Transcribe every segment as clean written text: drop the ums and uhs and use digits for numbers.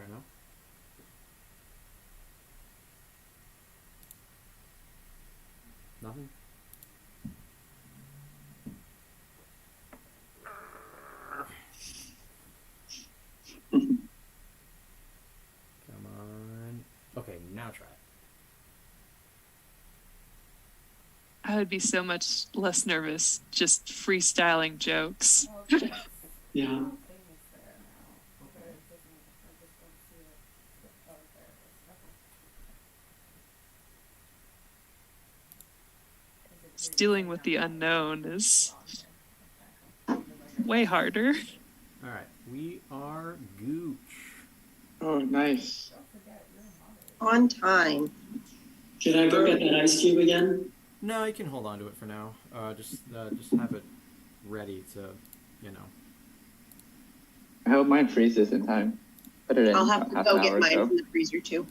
No? Nothing? Come on. Okay, now try it. I would be so much less nervous just freestyling jokes. Yeah. Dealing with the unknown is way harder. All right, we are Gooch. Oh, nice. On time. Can I go get that ice cube again? No, you can hold on to it for now. Just have it ready to, I hope mine freezes in time. Put it in I'll have to half go an get hour or mine so. from the freezer too.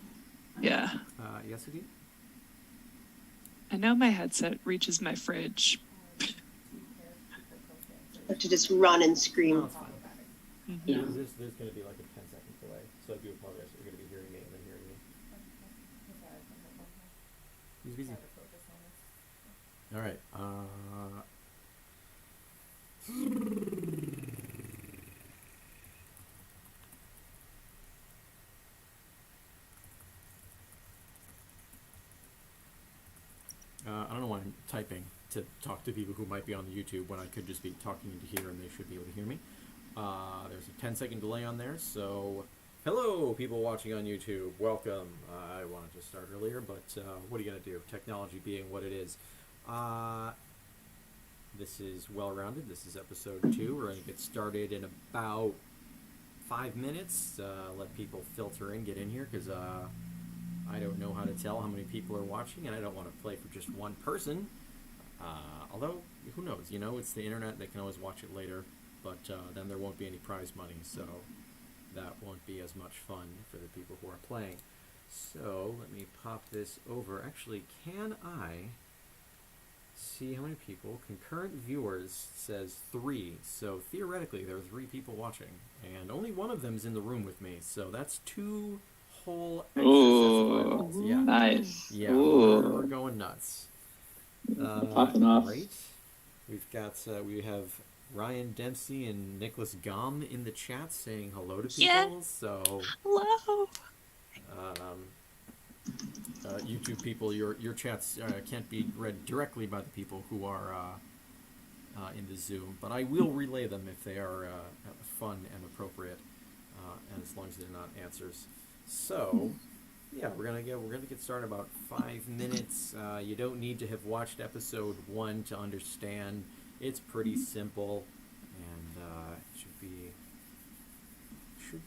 Yeah. Yes, again? I know my headset reaches my fridge. I have to just run and No, scream. it's fine. Mm-hmm. Yeah. There's going to be like a 10-second delay, so I do apologize. You're going to be hearing me and then hearing me. He's busy. All right. I don't know why I'm typing to talk to people who might be on the YouTube when I could just be talking into here and they should be able to hear me. There's a 10-second delay on there, so hello, people watching on YouTube. Welcome. I wanted to start earlier, but what are you going to do? Technology being what it is. This is Well-Rounded. This is episode 2. We're going to get started in about 5 minutes. Let people filter in, get in here, because I don't know how to tell how many people are watching, and I don't want to play for just one person. Although, who knows? It's the internet. They can always watch it later, but then there won't be any prize money, so that won't be as much fun for the people who are playing. So, let me pop this over. Actually, can I see how many people? Concurrent viewers says 3, so theoretically there are 3 people watching, and only one of them is in the room with me, so that's 2 whole Ooh, yeah. nice. Yeah, Ooh. we're going nuts. Popping off. Great. We have Ryan Dempsey and Nicholas Gom in the chat saying hello to people. Yeah. So, Hello. YouTube people, your chats can't be read directly by the people who are in the Zoom, but I will relay them if they are fun and appropriate, and as long as they're not answers. So, yeah, we're gonna get started in about 5 minutes. You don't need to have watched episode 1 to understand. It's pretty simple, and should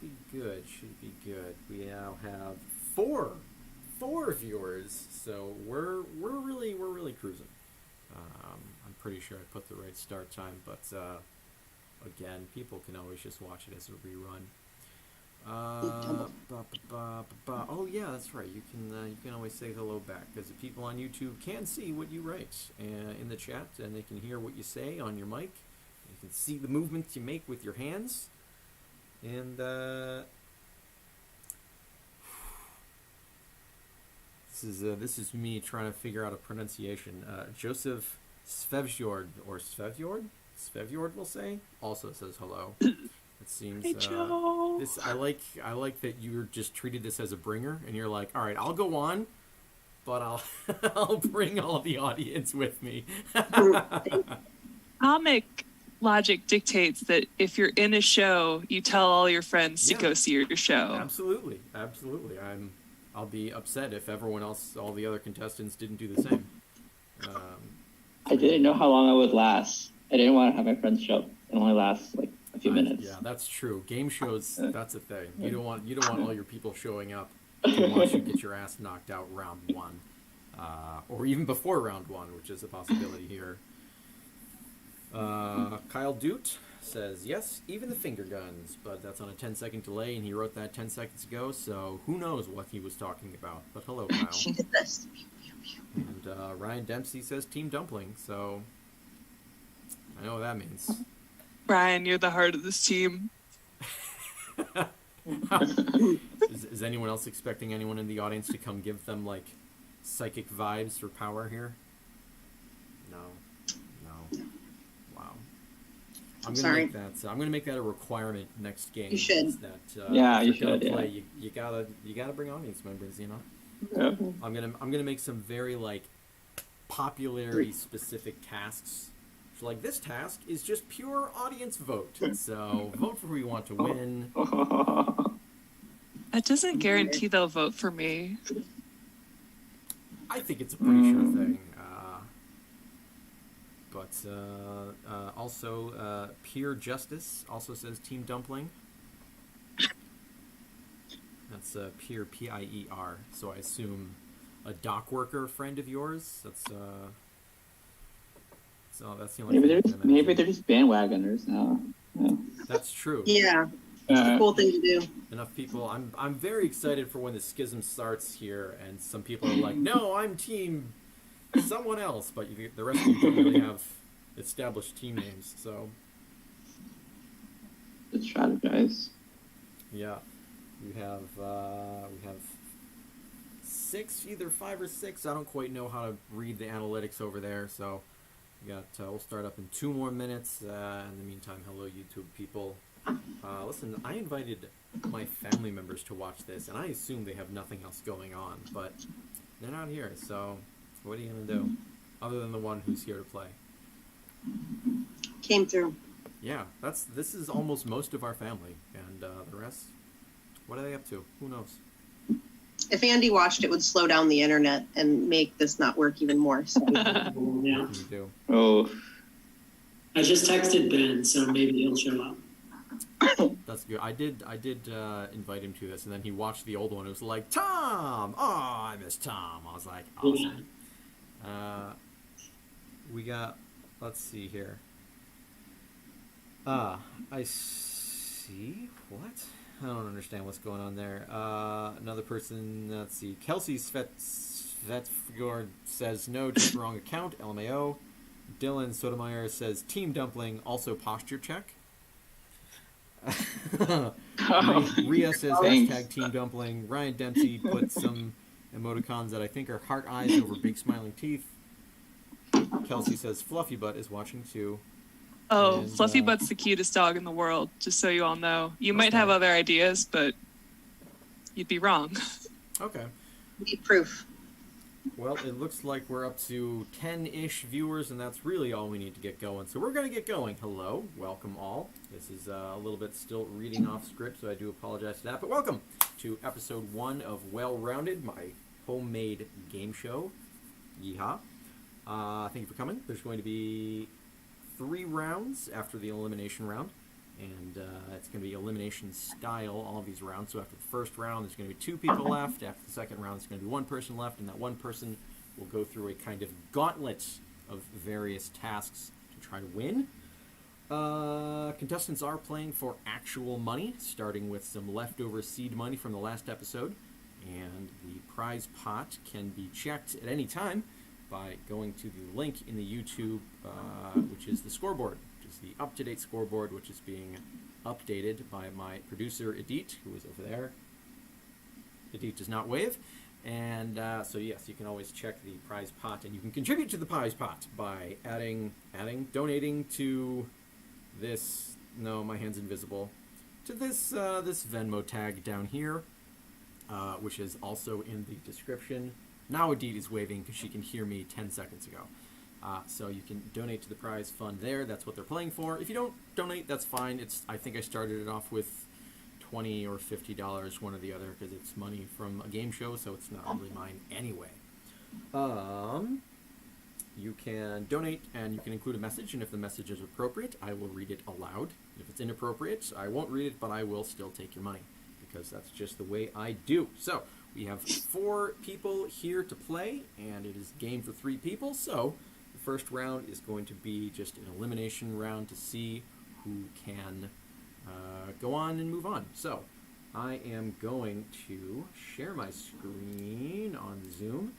be good. Should be good. We now have four viewers, so we're really cruising. I'm pretty sure I put the right start time, but again, people can always just watch it as a rerun. Oh yeah, that's right. You can always say hello back, because the people on YouTube can see what you write in the chat, and they can hear what you say on your mic. You can see the movements you make with your hands, and this is me trying to figure out a pronunciation. Joseph Svevjord, or Svevjord will say, also says hello. It seems Hey, Joe. this I like that you're just treated this as a bringer, and you're like, all right, I'll go on, but I'll I'll bring all the audience with me. Comic logic dictates that if you're in a show, you tell all your friends to Yeah. go see your show. Absolutely. I'll be upset if all the other contestants didn't do the same. I didn't know how long I would last. I didn't want to have my friends show up. It only lasts like a few minutes. Yeah, that's true. Game shows, that's a thing. You don't want all your people showing up to watch you get your ass knocked out round 1, or even before round 1, which is a possibility here. Kyle Doot says yes, even the finger guns, but that's on a 10-second delay, and he wrote that 10 seconds ago, so who knows what he was talking about. But hello, Kyle. She did this. And Ryan Dempsey says Team Dumpling, so I know what that means. Brian, you're the heart of this team. Is anyone else expecting anyone in the audience to come give them like psychic vibes or power here? No. Wow. I'm gonna sorry. make that. I'm gonna make that a requirement next game. You should. is That Yeah, if you you're gonna should, play, you gotta bring audience members. You know. Yeah. I'm gonna make some very like popularity specific tasks. So, like this task is just pure audience vote. So vote for who you want to win. That doesn't guarantee they'll vote for me. I think it's a pretty sure thing. Also, Pure Justice also says Team Dumpling. That's Pier, P-I-E-R. So I assume a dock worker friend of yours. That's so that's the only. Maybe they're just bandwagoners now. Yeah. That's true. Yeah, it's a cool thing to do. Enough people. I'm very excited for when the schism starts here, and some people are like, "No, I'm team someone else," but the rest of you don't really have established team names. So Let's strategize. yeah, we have six, either 5 or 6. I don't quite know how to read the analytics over there, so we got. We'll start up in 2 more minutes. In the meantime, hello YouTube people. Listen, I invited my family members to watch this, and I assume they have nothing else going on, but they're not here, so what are you gonna do? Other than the one who's here to play. Came through. Yeah, this is almost most of our family, and the rest, what are they up to? Who knows? If Andy watched, it would slow down the internet and make this not work even more. So. Yeah. What can you do? Oh. I just texted Ben, so maybe he'll show up. That's good. I did invite him to this, and then he watched the old one. It was like, Tom! Oh, I miss Tom. I was like, awesome. We got, let's see here. I see, what? I don't understand what's going on there. Another person, let's see. Kelsey Svetfjord says, no, just wrong account, LMAO. Dylan Sotomayor says, Team Dumpling, also posture check. Rhea says hashtag Team Dumpling. Ryan Dempsey put some emoticons that I think are heart eyes over big smiling teeth. Kelsey says Fluffy Butt is watching too. Oh, And, Fluffy Butt's the cutest dog in the world, just so you all know. You might Okay. have other ideas, but you'd be wrong. Okay. Need proof. Well, it looks like we're up to 10-ish viewers, and that's really all we need to get going. So we're going to get going. Hello. Welcome all. This is a little bit still reading off script, so I do apologize for that. But welcome to episode 1 of Well Rounded, my homemade game show. Yeehaw. Thank you for coming. There's going to be 3 rounds after the elimination round. And it's going to be elimination style, all of these rounds. So after the first round, there's going to be 2 people left. After the second round, there's going to be 1 person left. And that 1 person will go through a kind of gauntlet of various tasks to try to win. Contestants are playing for actual money, starting with some leftover seed money from the last episode. And the prize pot can be checked at any time by going to the link in the YouTube, which is the scoreboard. The up-to-date scoreboard, which is being updated by my producer Edith, who is over there. Edith does not wave, and so yes, you can always check the prize pot, and you can contribute to the prize pot by donating to this. No, my hand's invisible. To this this Venmo tag down here, which is also in the description. Now Edith is waving because she can hear me 10 seconds ago. So you can donate to the prize fund there. That's what they're playing for. If you don't donate, that's fine. I think I started it off with $20 or $50, one or the other, because it's money from a game show, so it's not really mine anyway. You can donate, and you can include a message, and if the message is appropriate, I will read it aloud. If it's inappropriate, I won't read it, but I will still take your money, because that's just the way I do. So we have 4 people here to play, and it is a game for 3 people, so first round is going to be just an elimination round to see who can go on and move on. So I am going to share my screen on Zoom,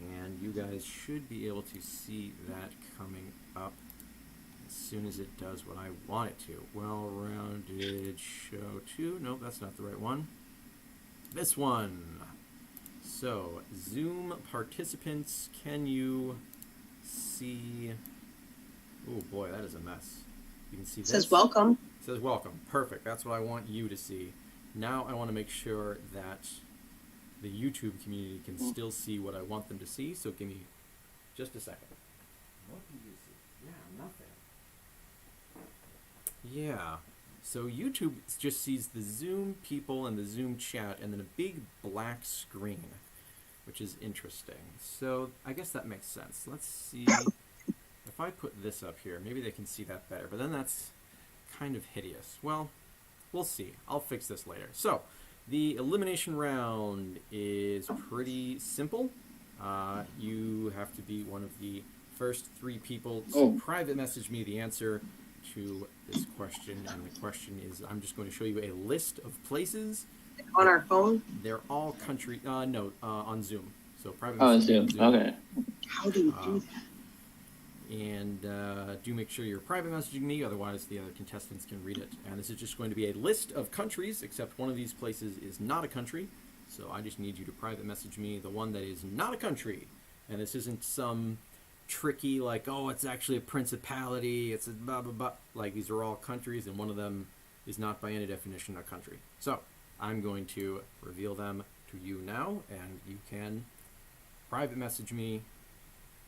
and you guys should be able to see that coming up as soon as it does what I want it to. Well-rounded show 2. Nope, that's not the right one. this one. So, Zoom participants, can you see? Oh boy, that is a mess. You can see It this. says welcome. It says welcome. Perfect. That's what I want you to see. Now I want to make sure that the YouTube community can still see what I want them to see. So give me just a second. What do you see? Yeah, nothing. Yeah. So YouTube just sees the Zoom people and the Zoom chat and then a big black screen, which is interesting. So I guess that makes sense. Let's see. If I put this up here, maybe they can see that better. But then that's kind of hideous. Well, we'll see. I'll fix this later. So, the elimination round is pretty simple. You have to be one of the first 3 people to private message me the answer to this question. And the question is, I'm just going to show you a list of places. On our phone? They're all country, no, on Zoom. So private Oh, message me on Zoom. Okay. How do you do that? And do make sure you're private messaging me, otherwise the other contestants can read it. And this is just going to be a list of countries, except one of these places is not a country. So I just need you to private message me the one that is not a country. And this isn't some tricky, like, oh, it's actually a principality, it's a blah, blah, blah. Like, these are all countries, and one of them is not by any definition a country. So I'm going to reveal them to you now, and you can private message me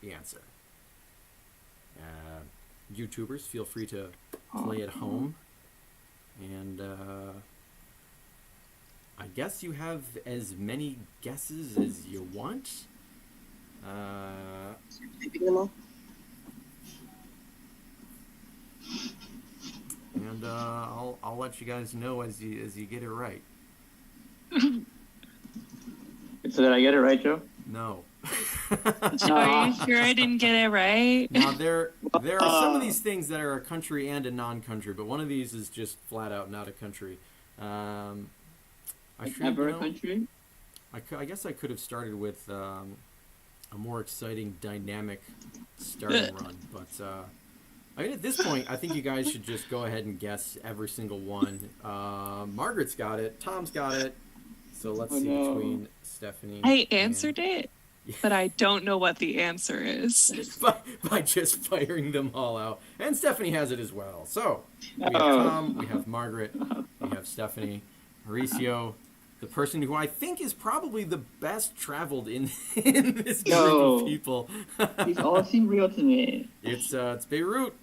the answer. YouTubers, feel free to play at home. And I guess you have as many guesses as you want. Typing them all. And I'll let you guys know as you get it right. So did I get it right, Joe? No. Joe, are you sure I didn't get it right? Now there are some of these things that are a country and a non-country, but one of these is just flat out not a country. I should, Ever a country? I guess I could have started with a more exciting, dynamic starting run, but I mean, at this point, I think you guys should just go ahead and guess every single one. Margaret's got it. Tom's got it. So let's see between Stephanie. I answered it, but I don't know what the answer is. by just firing them all out. And Stephanie has it as well. So we have Tom, we have Margaret, we have Stephanie, Mauricio, the person who I think is probably the best traveled in this group of people. These all seem real to me. It's Beirut.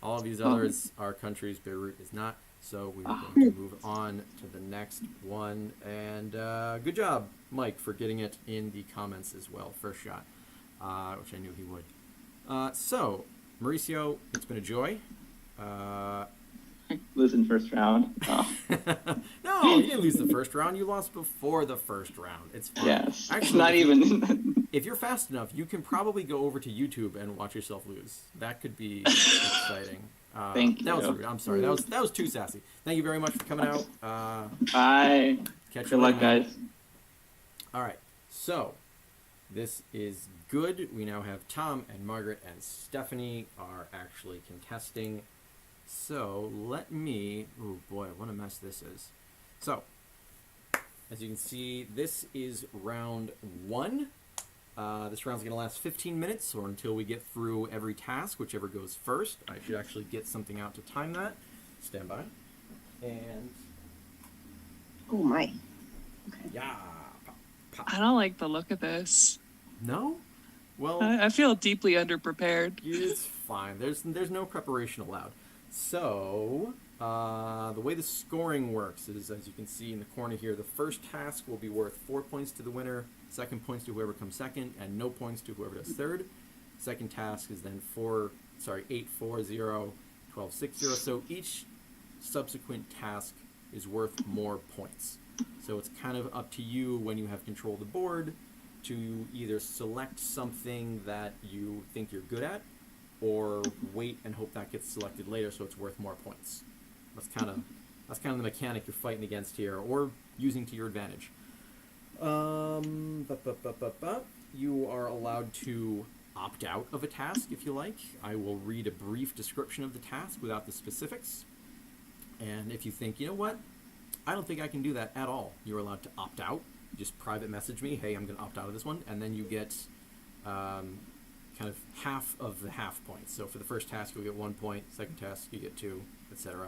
All of these others are countries. Beirut is not. So we are going to move on to the next one. And good job, Mike, for getting it in the comments as well. First shot, which I knew he would. So, Mauricio, it's been a joy. Lose in first round. Oh. No, you didn't lose the first round. You lost before the first round. It's fine. Yes. Actually, Not even. if you're fast enough, you can probably go over to YouTube and watch yourself lose. That could be exciting. Thank you. That was rude. I'm sorry. That was too sassy. Thank you very much for coming out. Bye. Catch Good you luck, later. guys. All right. So this is good. We now have Tom and Margaret and Stephanie are actually contesting. So let me. Oh boy, what a mess this is. So as you can see, this is round 1. This round's going to last 15 minutes, or until we get through every task, whichever goes first. I should actually get something out to time that. Stand by. And... Oh my. Okay. yeah. Pop, pop. I don't like the look of this. No? Well, I feel deeply underprepared. it's fine. There's no preparation allowed. So, the way the scoring works is, as you can see in the corner here, the first task will be worth 4 points to the winner, second points to whoever comes second, and no points to whoever does third. Second task is then 8, 4, 0, 12, 6, 0. So each subsequent task is worth more points. So it's kind of up to you when you have control of the board to either select something that you think you're good at, or wait and hope that gets selected later so it's worth more points. That's kind of the mechanic you're fighting against here, or using to your advantage. You are allowed to opt out of a task if you like. I will read a brief description of the task without the specifics. And if you think, you know what, I don't think I can do that at all. You're allowed to opt out. Just private message me, hey, I'm going to opt out of this one, and then you get kind of half of the half points. So for the first task, you'll get 1 point. Second task, you get 2, etc.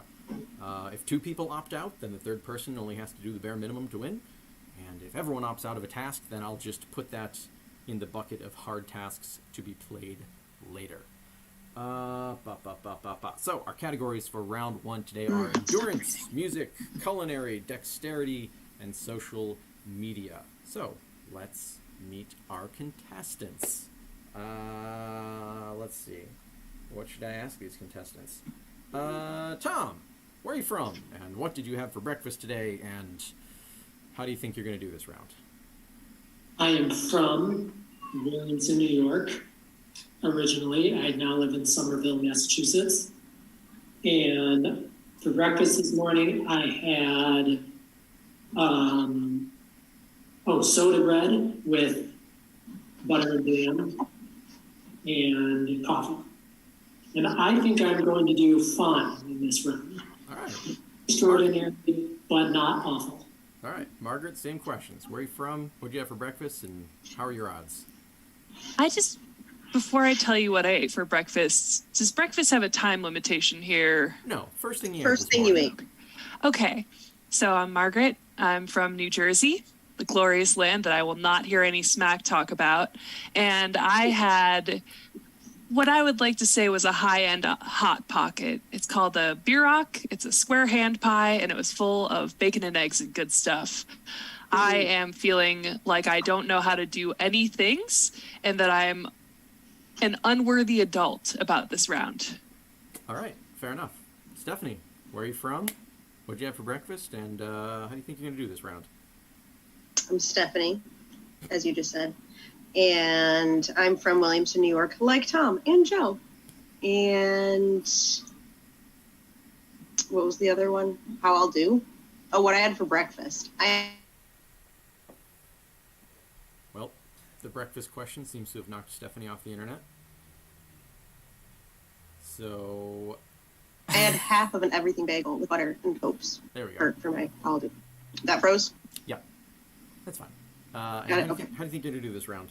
If 2 people opt out, then the third person only has to do the bare minimum to win. And if everyone opts out of a task, then I'll just put that in the bucket of hard tasks to be played later. So our categories for round 1 today are endurance, music, culinary, dexterity, and social media. So let's meet our contestants. Let's see. What should I ask these contestants? Tom, where are you from? And what did you have for breakfast today? And how do you think you're going to do this round? I am from Williamson, New York, originally. I now live in Somerville, Massachusetts. And for breakfast this morning, I had soda bread with butter and jam and coffee. And I think I'm going to do fine in this round. All right. Extraordinary, but not awful. All right. Margaret, same questions. Where are you from? What did you have for breakfast? And how are your odds? Before I tell you what I ate for breakfast, does breakfast have a time limitation here? No. First thing you First thing you ate. Okay. So I'm Margaret. I'm from New Jersey, the glorious land that I will not hear any smack talk about. And I had what I would like to say was a high-end Hot Pocket. It's called a Bierock. It's a square hand pie, and it was full of bacon and eggs and good stuff. I am feeling like I don't know how to do any things, and that I'm an unworthy adult about this round. All right. Fair enough. Stephanie, where are you from? What did you have for breakfast? And how do you think you're going to do this round? I'm Stephanie, as you just said. And I'm from Williamson, New York, like Tom and Joe. And what was the other one? How I'll do? Oh, what I had for breakfast. Well, the breakfast question seems to have knocked Stephanie off the internet. So I had half of an everything bagel with butter and hopes. There we go. For my I'll do. That froze? Yeah, that's fine. And Got how, it, do you okay. think, how do you think you're going to do this round?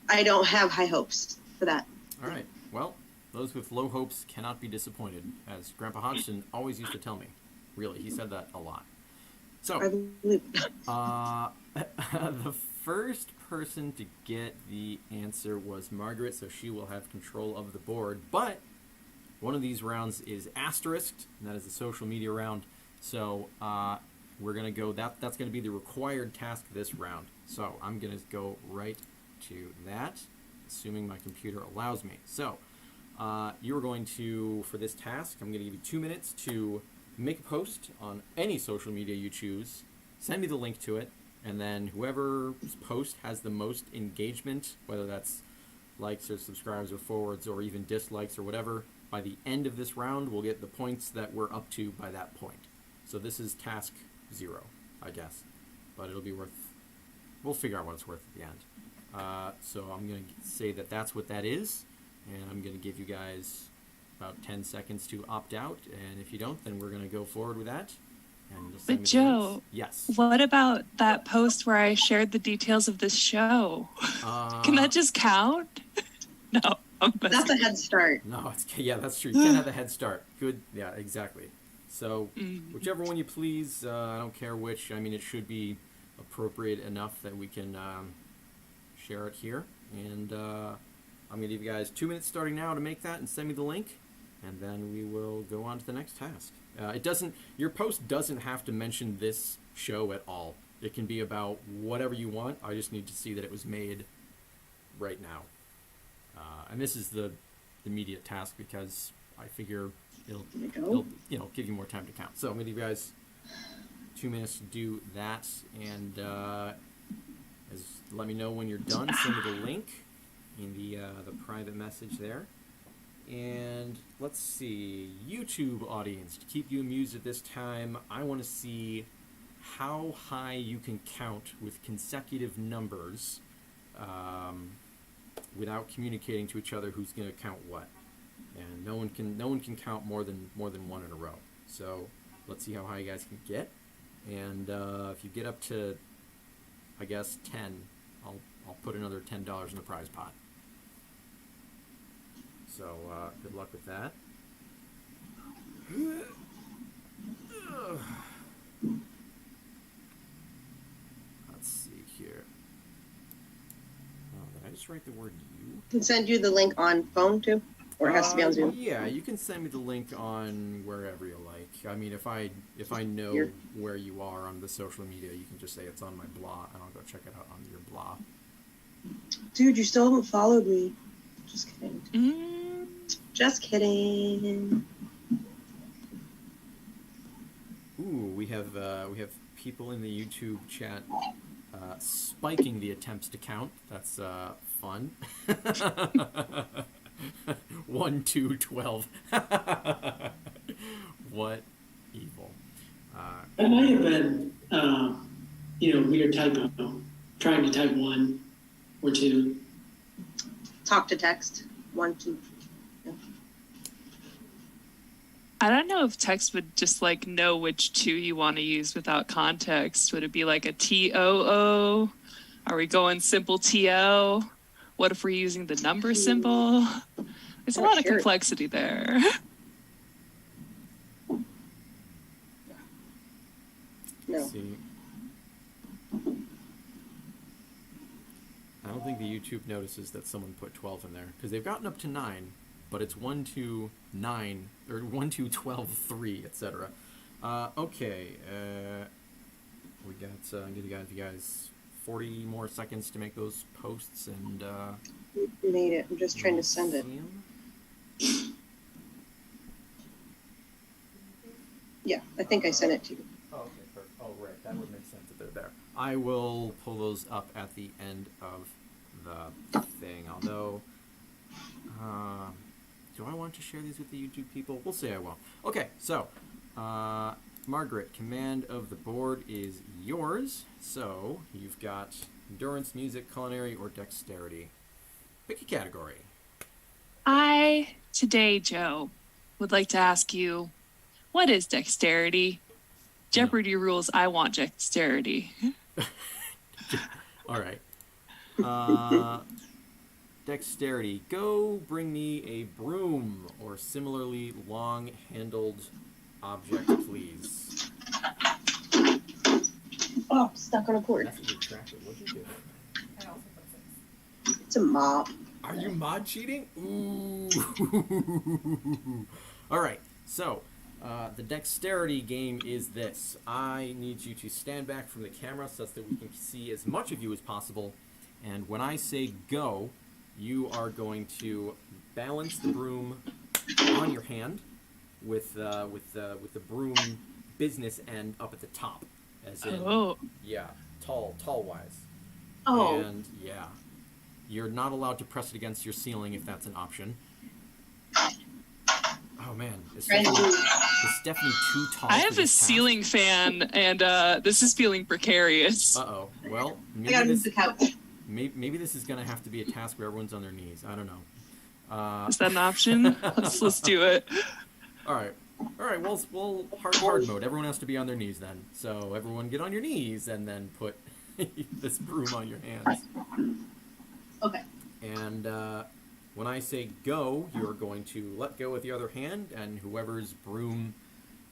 I don't have high hopes for that. All right. Well, those with low hopes cannot be disappointed, as Grandpa Hodgson always used to tell me. Really, he said that a lot. So, I believe the first person to get the answer was Margaret, so she will have control of the board. But one of these rounds is asterisked, and that is the social media round. So we're going to go, that's going to be the required task this round. So I'm going to go right to that, assuming my computer allows me. So you're going to, for this task, I'm going to give you 2 minutes to make a post on any social media you choose, send me the link to it, and then whoever's post has the most engagement, whether that's likes or subscribes or forwards or even dislikes or whatever, by the end of this round, we'll get the points that we're up to by that point. So this is task 0, I guess. But it'll be worth, we'll figure out what it's worth at the end. So I'm going to say that that's what that is, and I'm going to give you guys about 10 seconds to opt out, and if you don't, then we're going to go forward with that. And just send But me the Joe, links. Yes. what about that post where I shared the details of this show? Can that just count? No, I'm that's a head start. No, yeah, that's true. You can't have a head start. Good, yeah, exactly. So whichever one you please, I don't care which. I mean, it should be appropriate enough that we can share it here. And I'm going to give you guys 2 minutes starting now to make that and send me the link, and then we will go on to the next task. Your post doesn't have to mention this show at all. It can be about whatever you want. I just need to see that it was made right now. And this is the immediate task because I figure it'll give you more time to count. So I'm going to give you guys 2 minutes to do that, and let me know when you're done. Send me the link in the private message there. And let's see, YouTube audience, to keep you amused at this time, I want to see how high you can count with consecutive numbers without communicating to each other who's going to count what. And no one can count more than one in a row. So let's see how high you guys can get. And if you get up to, I guess, 10, I'll put another $10 in the prize pot. So good luck with that. Let's see here. Oh, did I just write the word you? Can send you the link on phone too, or it has to be on Zoom. Yeah, you can send me the link on wherever you like. I mean, if I know Here. where you are on the social media, you can just say it's on my blah, and I'll go check it out on your blah. Dude, you still haven't followed me. Just kidding. Mm. Just kidding. Ooh, we have people in the YouTube chat spiking the attempts to count. That's fun. 1, 2, 12. What evil. That might have been, weird typo. Trying to type 1 or 2. Talk to text. 1, 2. I don't know if text would just like know which two you want to use without context. Would it be like a TOO? Are we going simple TO? What if we're using the number symbol? There's a lot of Sure. complexity there. No. See. I don't think the YouTube notices that someone put 12 in there because they've gotten up to 9, but it's 1, 2, 9 or 1, 2, 12, 3, etc. Okay. We got. I'm gonna give you guys 40 more seconds to make those posts and. Made it. I'm just trying to send it. see 'em. Yeah, I think I sent it to you. Oh, okay, perfect. Oh, right. That would make sense if they're there. I will pull those up at the end of the thing, although... do I want to share these with the YouTube people? We'll say I won't. Okay, so, Margaret, command of the board is yours. So, you've got endurance, music, culinary, or dexterity. Pick a category. I, today, Joe, would like to ask you, what is dexterity? Jeopardy rules, I want dexterity. All right. Dexterity. Go bring me a broom or similarly long-handled object, please. Oh, stuck on a cord. That's what you tracked it. What'd you do? It's a mop. Are you mod cheating? Ooh. All right. So, the dexterity game is this. I need you to stand back from the camera so that we can see as much of you as possible. And when I say go, you are going to balance the broom on your hand with the broom business end up at the top, as in tall wise. Oh. And yeah, you're not allowed to press it against your ceiling if that's an option. Oh man, is Stephanie too tall? I for have a this task? ceiling fan, and this is feeling precarious. Uh-oh. Well, I gotta move the couch. maybe this is gonna have to be a task where everyone's on their knees. I don't know. Is that an option? Let's do it. All right. Well, hard mode. Everyone has to be on their knees then. So everyone get on your knees and then put this broom on your hands. Okay. And when I say go, you're going to let go with the other hand, and whoever's broom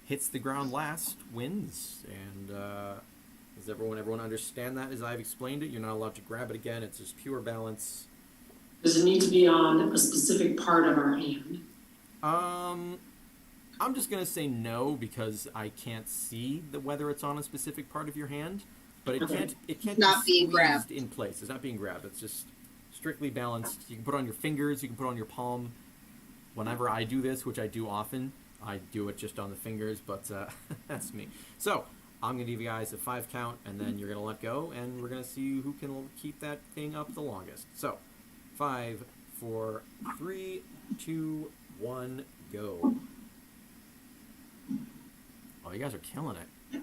hits the ground last wins. And does everyone understand that as I've explained it? You're not allowed to grab it again. It's just pure balance. Does it need to be on a specific part of our hand? I'm just gonna say no because I can't see whether it's on a specific part of your hand, but it can't Not be being grabbed. squeezed in place. It's not being grabbed. It's just strictly balanced. You can put it on your fingers. You can put it on your palm. Whenever I do this, which I do often, I do it just on the fingers, but that's me. So I'm gonna give you guys a 5 count, and then you're gonna let go, and we're gonna see who can keep that thing up the longest. So 5, 4, 3, 2, 1, go. Oh, you guys are killing it.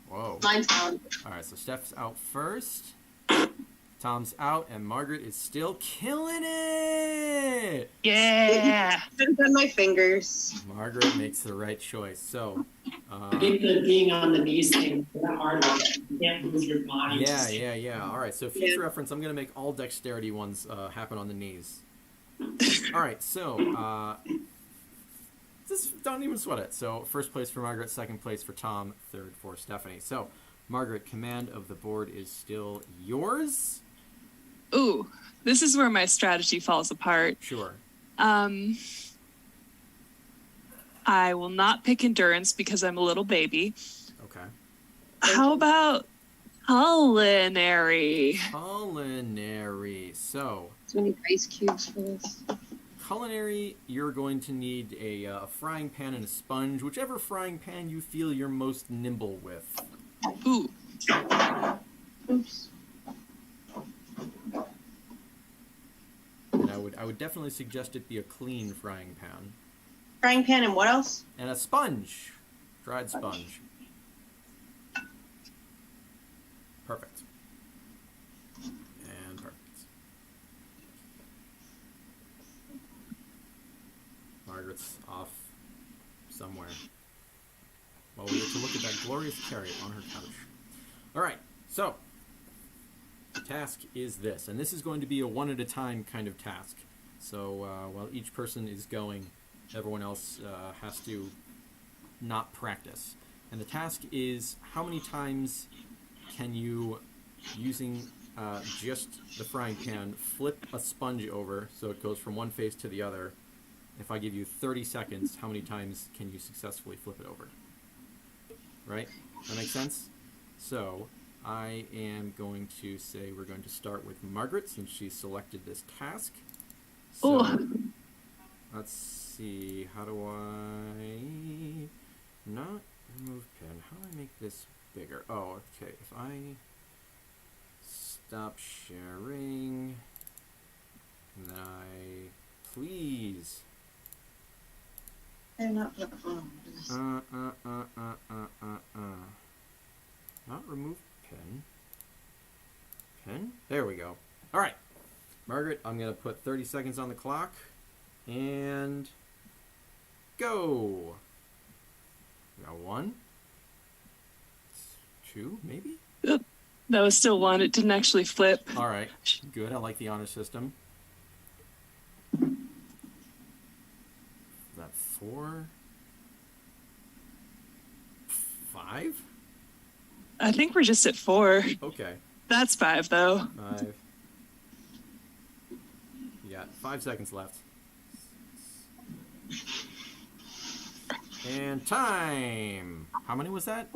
Whoa. Mine's down. All right, so Steph's out first. Tom's out, and Margaret is still killing it. Yeah. I've done my fingers. Margaret makes the right choice. So, I think the being on the knees thing is that hard. You can't move your body. yeah. All right. So, future reference, I'm going to make all dexterity ones happen on the knees. All right. So, just don't even sweat it. So, first place for Margaret, second place for Tom, third for Stephanie. So, Margaret, command of the board is still yours. Ooh, this is where my strategy falls apart. Sure. I will not pick endurance because I'm a little baby. Okay. How about culinary? Culinary. So, So many ice cubes for this. culinary, you're going to need a frying pan and a sponge, whichever frying pan you feel you're most nimble with. Ooh, Oops. And I would definitely suggest it be a clean frying pan. Frying pan and what else? And a sponge. Dried sponge. Perfect. And perfect. Margaret's off somewhere. Well, we get to look at that glorious chariot on her couch. All right, so the task is this, and this is going to be a one-at-a-time kind of task. So while each person is going, everyone else has to not practice. And the task is, how many times can you, using just the frying pan, flip a sponge over so it goes from one face to the other? If I give you 30 seconds, how many times can you successfully flip it over? Right? That makes sense? So, I am going to say we're going to start with Margaret since she selected this task. So, let's see, how do I not remove pin? How do I make this bigger? Oh, okay, if I stop sharing, and then I, please, They're not. not remove pin. Pin? There we go. All right. Margaret, I'm going to put 30 seconds on the clock. And go. We got 1, 2, maybe? that was still one. It didn't actually flip. All right. Good. I like the honor system. Is that 4? 5? I think we're just at 4. Okay. That's 5, though. 5. You got 5 seconds left. And time. How many was that?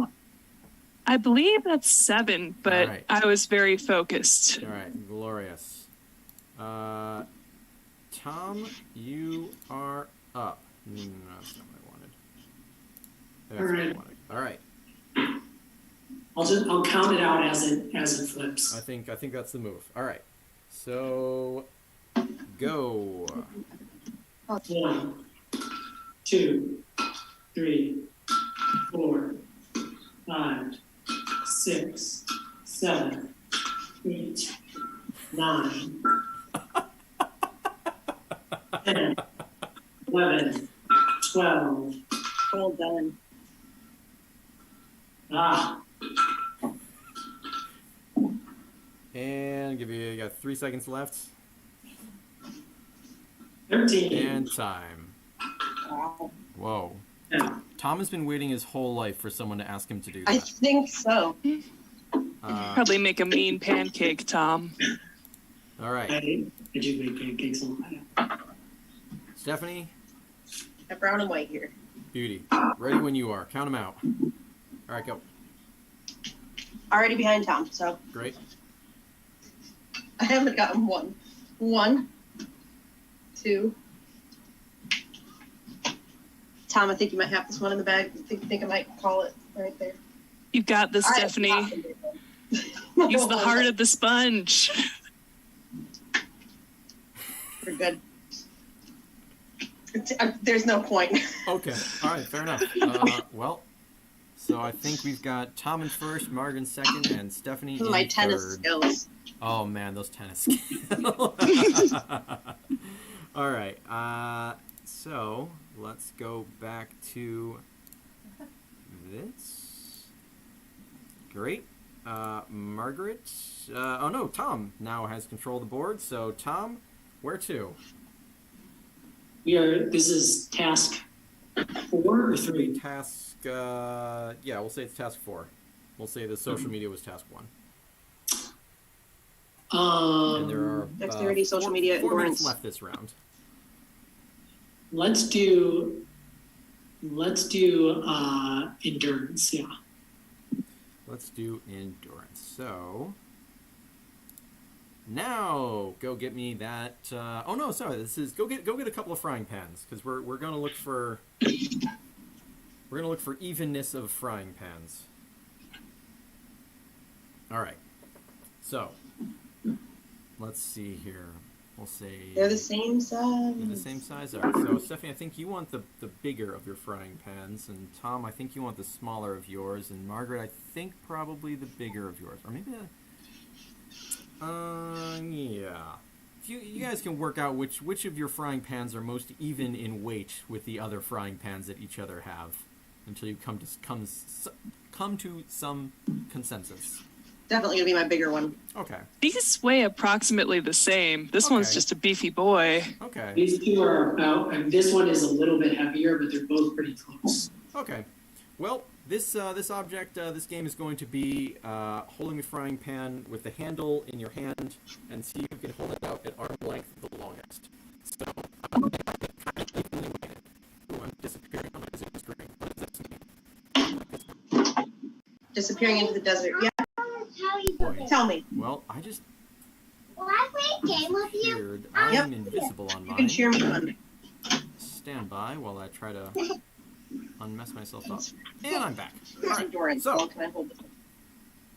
I believe that's 7, but All right. I was very focused. All right, glorious. Tom, you are up. No, that's not what I wanted. That's what I wanted. All right. I'll count it out as it flips. I think that's the move. All right. So, go. 1, 2, 3, 4, 5, 6, 7, 8, 9, 10, 11, 12. Well done. And you got 3 seconds left. 13. And time. Wow. Whoa. Yeah. Tom has been waiting his whole life for someone to ask him to do I that. think so. Probably make a mean pancake, Tom. All right. I do make pancakes on that. Stephanie, Got brown and white here. beauty. Ready when you are. Count them out. All right, go. Already behind Tom, so Great. I haven't gotten one. 1, 2. Tom, I think you might have this one in the bag. I think I might call it right there. You've got this, All right, Stephanie. Use the heart of the sponge. We're good. There's no point. Okay. All right. Fair enough. Well, So I think we've got Tom in first, Margaret in second, and Stephanie in My third. tennis skills. Oh man, those tennis skills. All right. So let's go back to this. Great. Margaret. Oh no, Tom now has control of the board. So Tom, where to? This is task 4 or 3? Task. Yeah, we'll say it's task 4. We'll say the social media was task 1. And there are Dexterity, social media, 4 minutes endurance. left this round. Let's do endurance, yeah. Let's do endurance. So now go get me that. Oh no, sorry. This is go get a couple of frying pans because we're gonna look for evenness of frying pans. All right. So let's see here. We'll say They're the same size. they're the same size. All right. So Stephanie, I think you want the bigger of your frying pans, and Tom, I think you want the smaller of yours, and Margaret, I think probably the bigger of yours, or maybe yeah. If you guys can work out which of your frying pans are most even in weight with the other frying pans that each other have, until you come to some consensus. Definitely gonna be my bigger one. Okay. These weigh approximately the same. This one's Okay. just a beefy boy. Okay. These two are about, and this one is a little bit heavier, but they're both pretty close. Okay. Well, this game is going to be holding the frying pan with the handle in your hand and see who can hold it out at arm length the longest. So, I'm disappearing on my Zoom screen. What does this mean? Disappearing into the desert. Yeah. Boy. Tell me. Well, I just Will I play a game with you? appeared. I'm invisible on You can mine. cheer me on. Stand by while I try to unmess myself up. And I'm back. All right. Endurance. So, Well, can I hold this?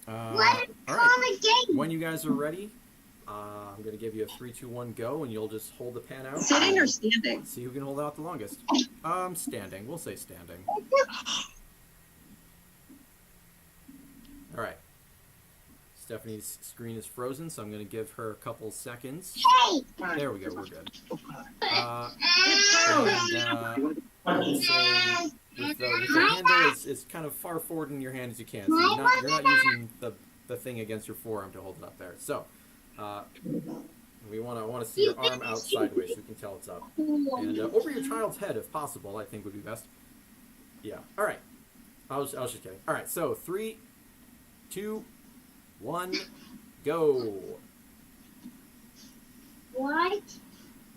all Let's right. call a game. When you guys are ready, I'm going to give you a 3, 2, 1, go, and you'll just hold the pan out. Sitting or standing? See who can hold out the longest. Standing. We'll say standing. All right. Stephanie's screen is frozen, so I'm going to give her a couple seconds. Hey! There we go. We're good. Ah! We'll say with the handle, it's kind of far forward in your hand as you can. So you're not using the thing against your forearm to hold it up there. So we want to see your arm out sideways so we can tell it's up. And over your child's head, if possible, I think would be best. Yeah. All right. I was just kidding. All right. So 3, 2, 1, go. What?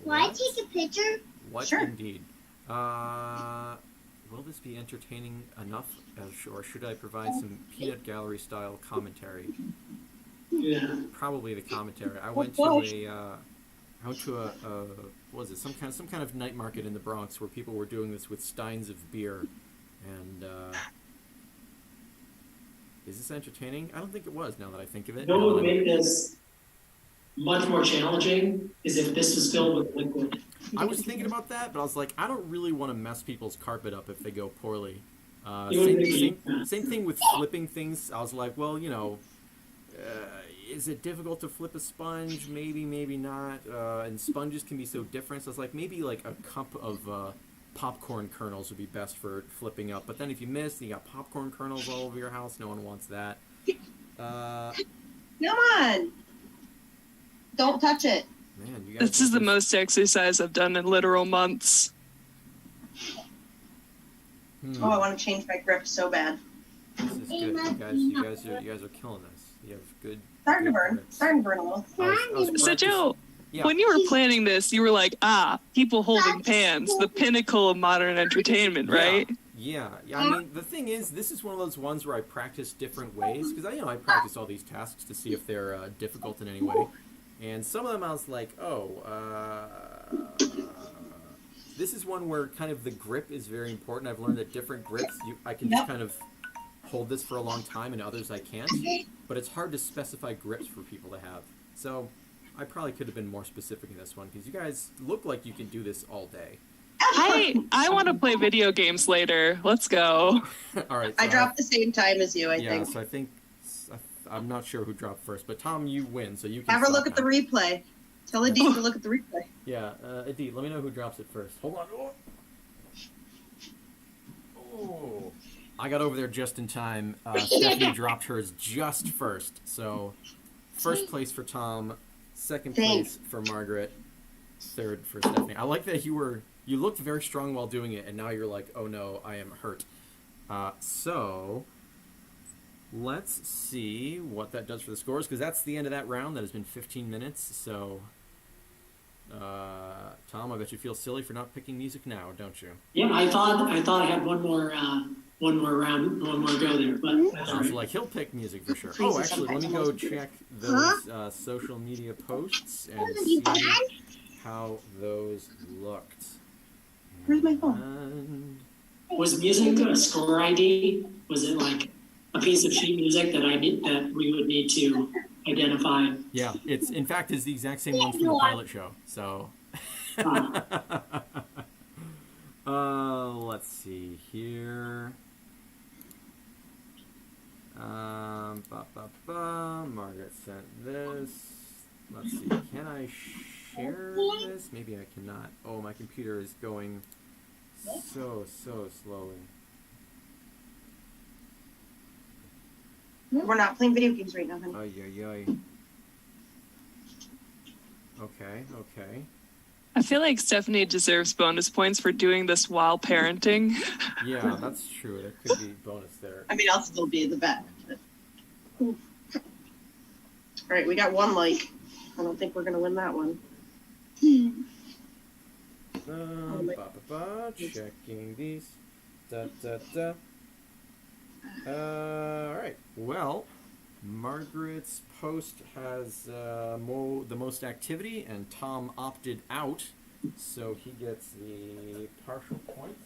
Will I take a picture? What Sure. indeed? Will this be entertaining enough, or should I provide some peanut gallery style commentary? Yeah. Probably the commentary. I went to a what was it? Some kind of night market in the Bronx where people were doing this with steins of beer, and is this entertaining? I don't think it was. Now that I think of it. What Now that would I'm- make this much more challenging is if this was filled with liquid. I was thinking about that, but I was like, I don't really want to mess people's carpet up if they go poorly. It would make Same thing with flipping things. I was like, well, is it difficult to flip a sponge? Maybe, maybe not. And sponges can be so different. So I was like, maybe like a cup of popcorn kernels would be best for flipping up. But then if you miss, you got popcorn kernels all over your house. No one wants that. Come on. Don't touch it. Man, you guys. This is the most exercise I've done in literal months. Oh, I want to change my grip so bad. This is good. You guys are killing this. You have good. Starting to good burn. grips. Starting to burn a little. I was So practicing- Joe, Yeah. when you were planning this, you were like, people holding pans, the pinnacle of modern entertainment, right? Yeah. I mean, the thing is, this is one of those ones where I practice different ways because I practice all these tasks to see if they're difficult in any way, and some of them I was like, this is one where kind of the grip is very important. I've learned that different grips, I can just kind of hold this for a long time, and others I can't. But it's hard to specify grips for people to have. So I probably could have been more specific in this one because you guys look like you can do this all day. I want to play video games later. Let's go. All right. I so dropped the same time as you, I yeah, think. so I think I'm not sure who dropped first, but Tom, you win, so you can. Have a stop look at the now. replay. Tell Adit to look at the replay. Yeah, Adit, let me know who drops it first. Hold on. Oh. I got over there just in time. Stephanie dropped hers just first. So, first place for Tom, second place for Margaret, third for Stephanie. I like that you looked very strong while doing it, and now you're like, oh no, I am hurt. So, let's see what that does for the scores, because that's the end of that round. That has been 15 minutes, so... Tom, I bet you feel silly for not picking music now, don't you? Yeah, I thought I had one more round, one more go there, but that's all Sounds right. like he'll pick music for sure. Crazy Oh, actually, let me sometimes. go check those social media posts and see how those looked. Where's my phone? And Was music a score ID? Was it like a piece of sheet music that we would need to identify? yeah, it's in fact is the exact same one from the pilot show. So, let's see here. Margaret sent this. Let's see. Can I share this? Maybe I cannot. Oh, my computer is going so slowly. We're not playing video games right now, honey. Ay, ay, ay. Okay. I feel like Stephanie deserves bonus points for doing this while parenting. Yeah, that's true. There could be bonus there. I mean, I'll still be in the back. But... All right, we got one like. I don't think we're gonna win that one. Checking these. All right. Well, Margaret's post has the most activity, and Tom opted out, so he gets the partial points.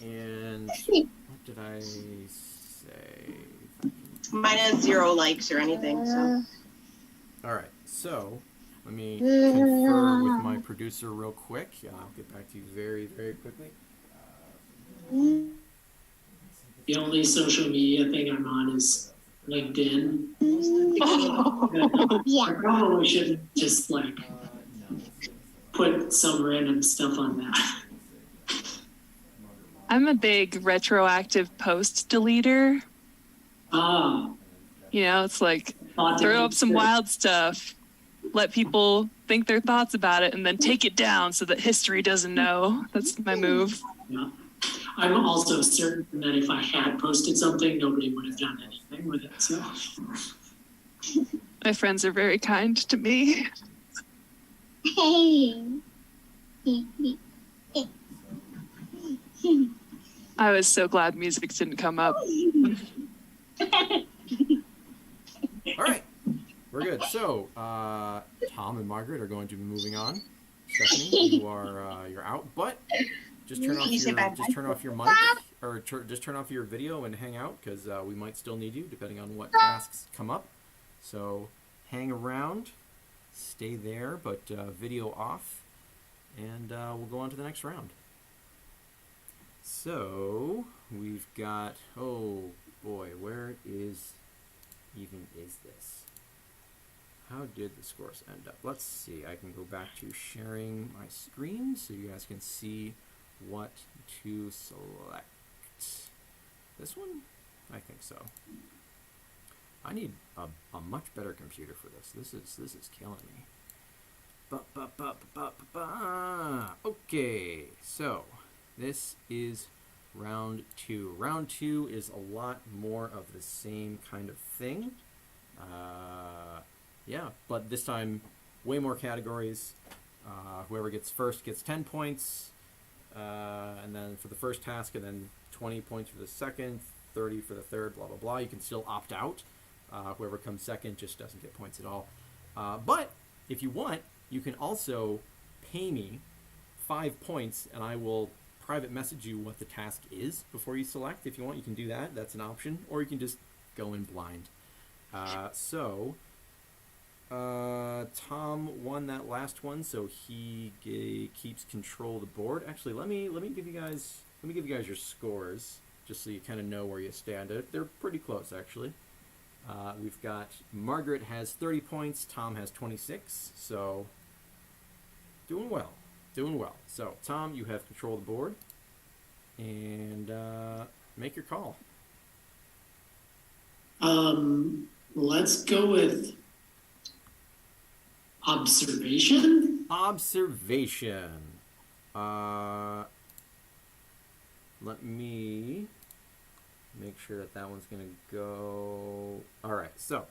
And what did I say? Mine has 0 likes or anything, so. All right. So let me confer with my producer real quick. I'll get back to you very, very quickly. The only social media thing I'm on is LinkedIn. Yeah. I probably shouldn't just like put some random stuff on that. I'm a big retroactive post deleter. You know, it's like throw up some wild stuff, let people think their thoughts about it, and then take it down so that history doesn't know. That's my move. Yeah. I'm also certain that if I had posted something, nobody would have done anything with it. So My friends are very kind to me. Hey. I was so glad music didn't come up. All right, we're good. So Tom and Margaret are going to be moving on. Stephanie, you're out, but just turn off your mic or just turn off your video and hang out, because we might still need you depending on what tasks come up. So hang around, stay there, but video off, and we'll go on to the next round. So we've got, oh boy, where is this? How did the scores end up? Let's see. I can go back to sharing my screen so you guys can see what to select. This one? I think so. I need a much better computer for this. This is killing me. Okay, so this is round 2. Round 2 is a lot more of the same kind of thing. Yeah, but this time way more categories. Whoever gets first gets 10 points, and then for the first task, and then 20 points for the second, 30 for the third, blah, blah, blah. You can still opt out. Whoever comes second just doesn't get points at all. But if you want, you can also pay me 5 points, and I will private message you what the task is before you select. If you want, you can do that. That's an option. Or you can just go in blind. Tom won that last one, so he keeps control of the board. Actually, let me give you guys your scores just so you kind of know where you stand. They're pretty close, actually. We've got Margaret has 30 points, Tom has 26, so doing well. So, Tom, you have control of the board, and make your call. Let's go with observation. Observation. Let me make sure that one's going to go. All right, so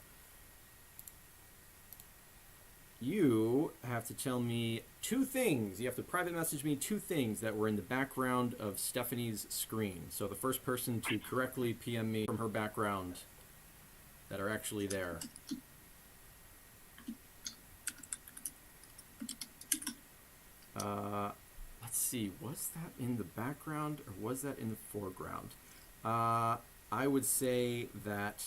you have to tell me two things. You have to private message me two things that were in the background of Stephanie's screen. So the first person to correctly PM me from her background that are actually there. Let's see, was that in the background or was that in the foreground? I would say that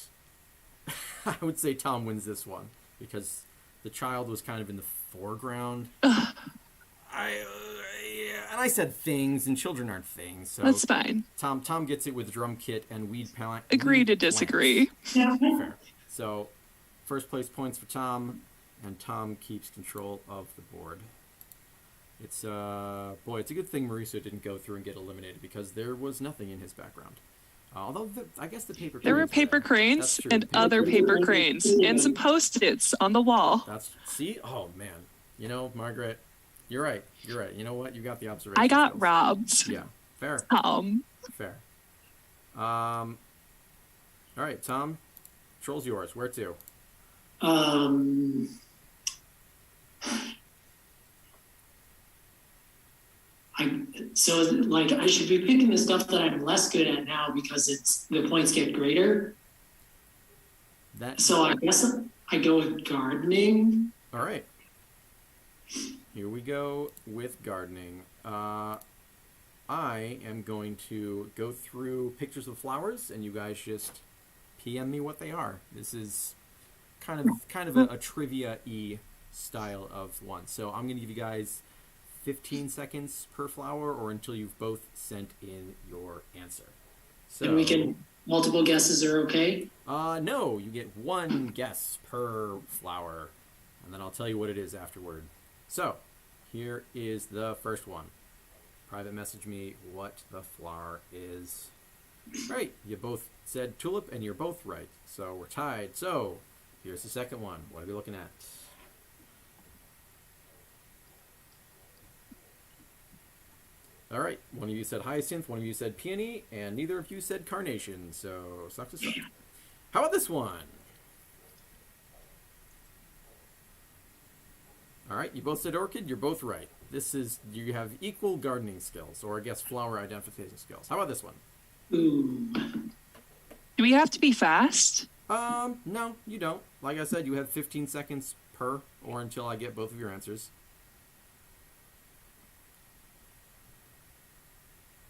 I would say Tom wins this one because the child was kind of in the foreground. Yeah, and I said things, and children aren't things. So That's fine. Tom gets it with drum kit and weed plant. Agree to disagree. Fair. So, first place points for Tom, and Tom keeps control of the board. It's it's a good thing Mauricio didn't go through and get eliminated because there was nothing in his background. Although I guess the paper. There were paper cranes and other paper cranes and some Post-its on the wall. See? Oh man, Margaret, you're right. You know what? You got the observation. I got robbed. Yeah, fair. Fair. All right, Tom. Control's yours. Where to? I should be picking the stuff that I'm less good at now because the points get greater. So I guess I go with gardening. All right. Here we go with gardening. I am going to go through pictures of flowers, and you guys just PM me what they are. This is kind of a trivia-y style of one. So I'm going to give you guys 15 seconds per flower, or until you've both sent in your answer. So, and multiple guesses are okay? No, you get one guess per flower, and then I'll tell you what it is afterward. So, here is the first one. Private message me what the flower is. Right, you both said tulip, and you're both right. So, we're tied. So, here's the second one. What are we looking at? All right, one of you said hyacinth, one of you said peony, and neither of you said carnation, so suck to suck. How about this one? All right, you both said orchid, you're both right. You have equal gardening skills, or I guess flower identification skills. How about this one? Ooh. Do we have to be fast? No, you don't. Like I said, you have 15 seconds per, or until I get both of your answers.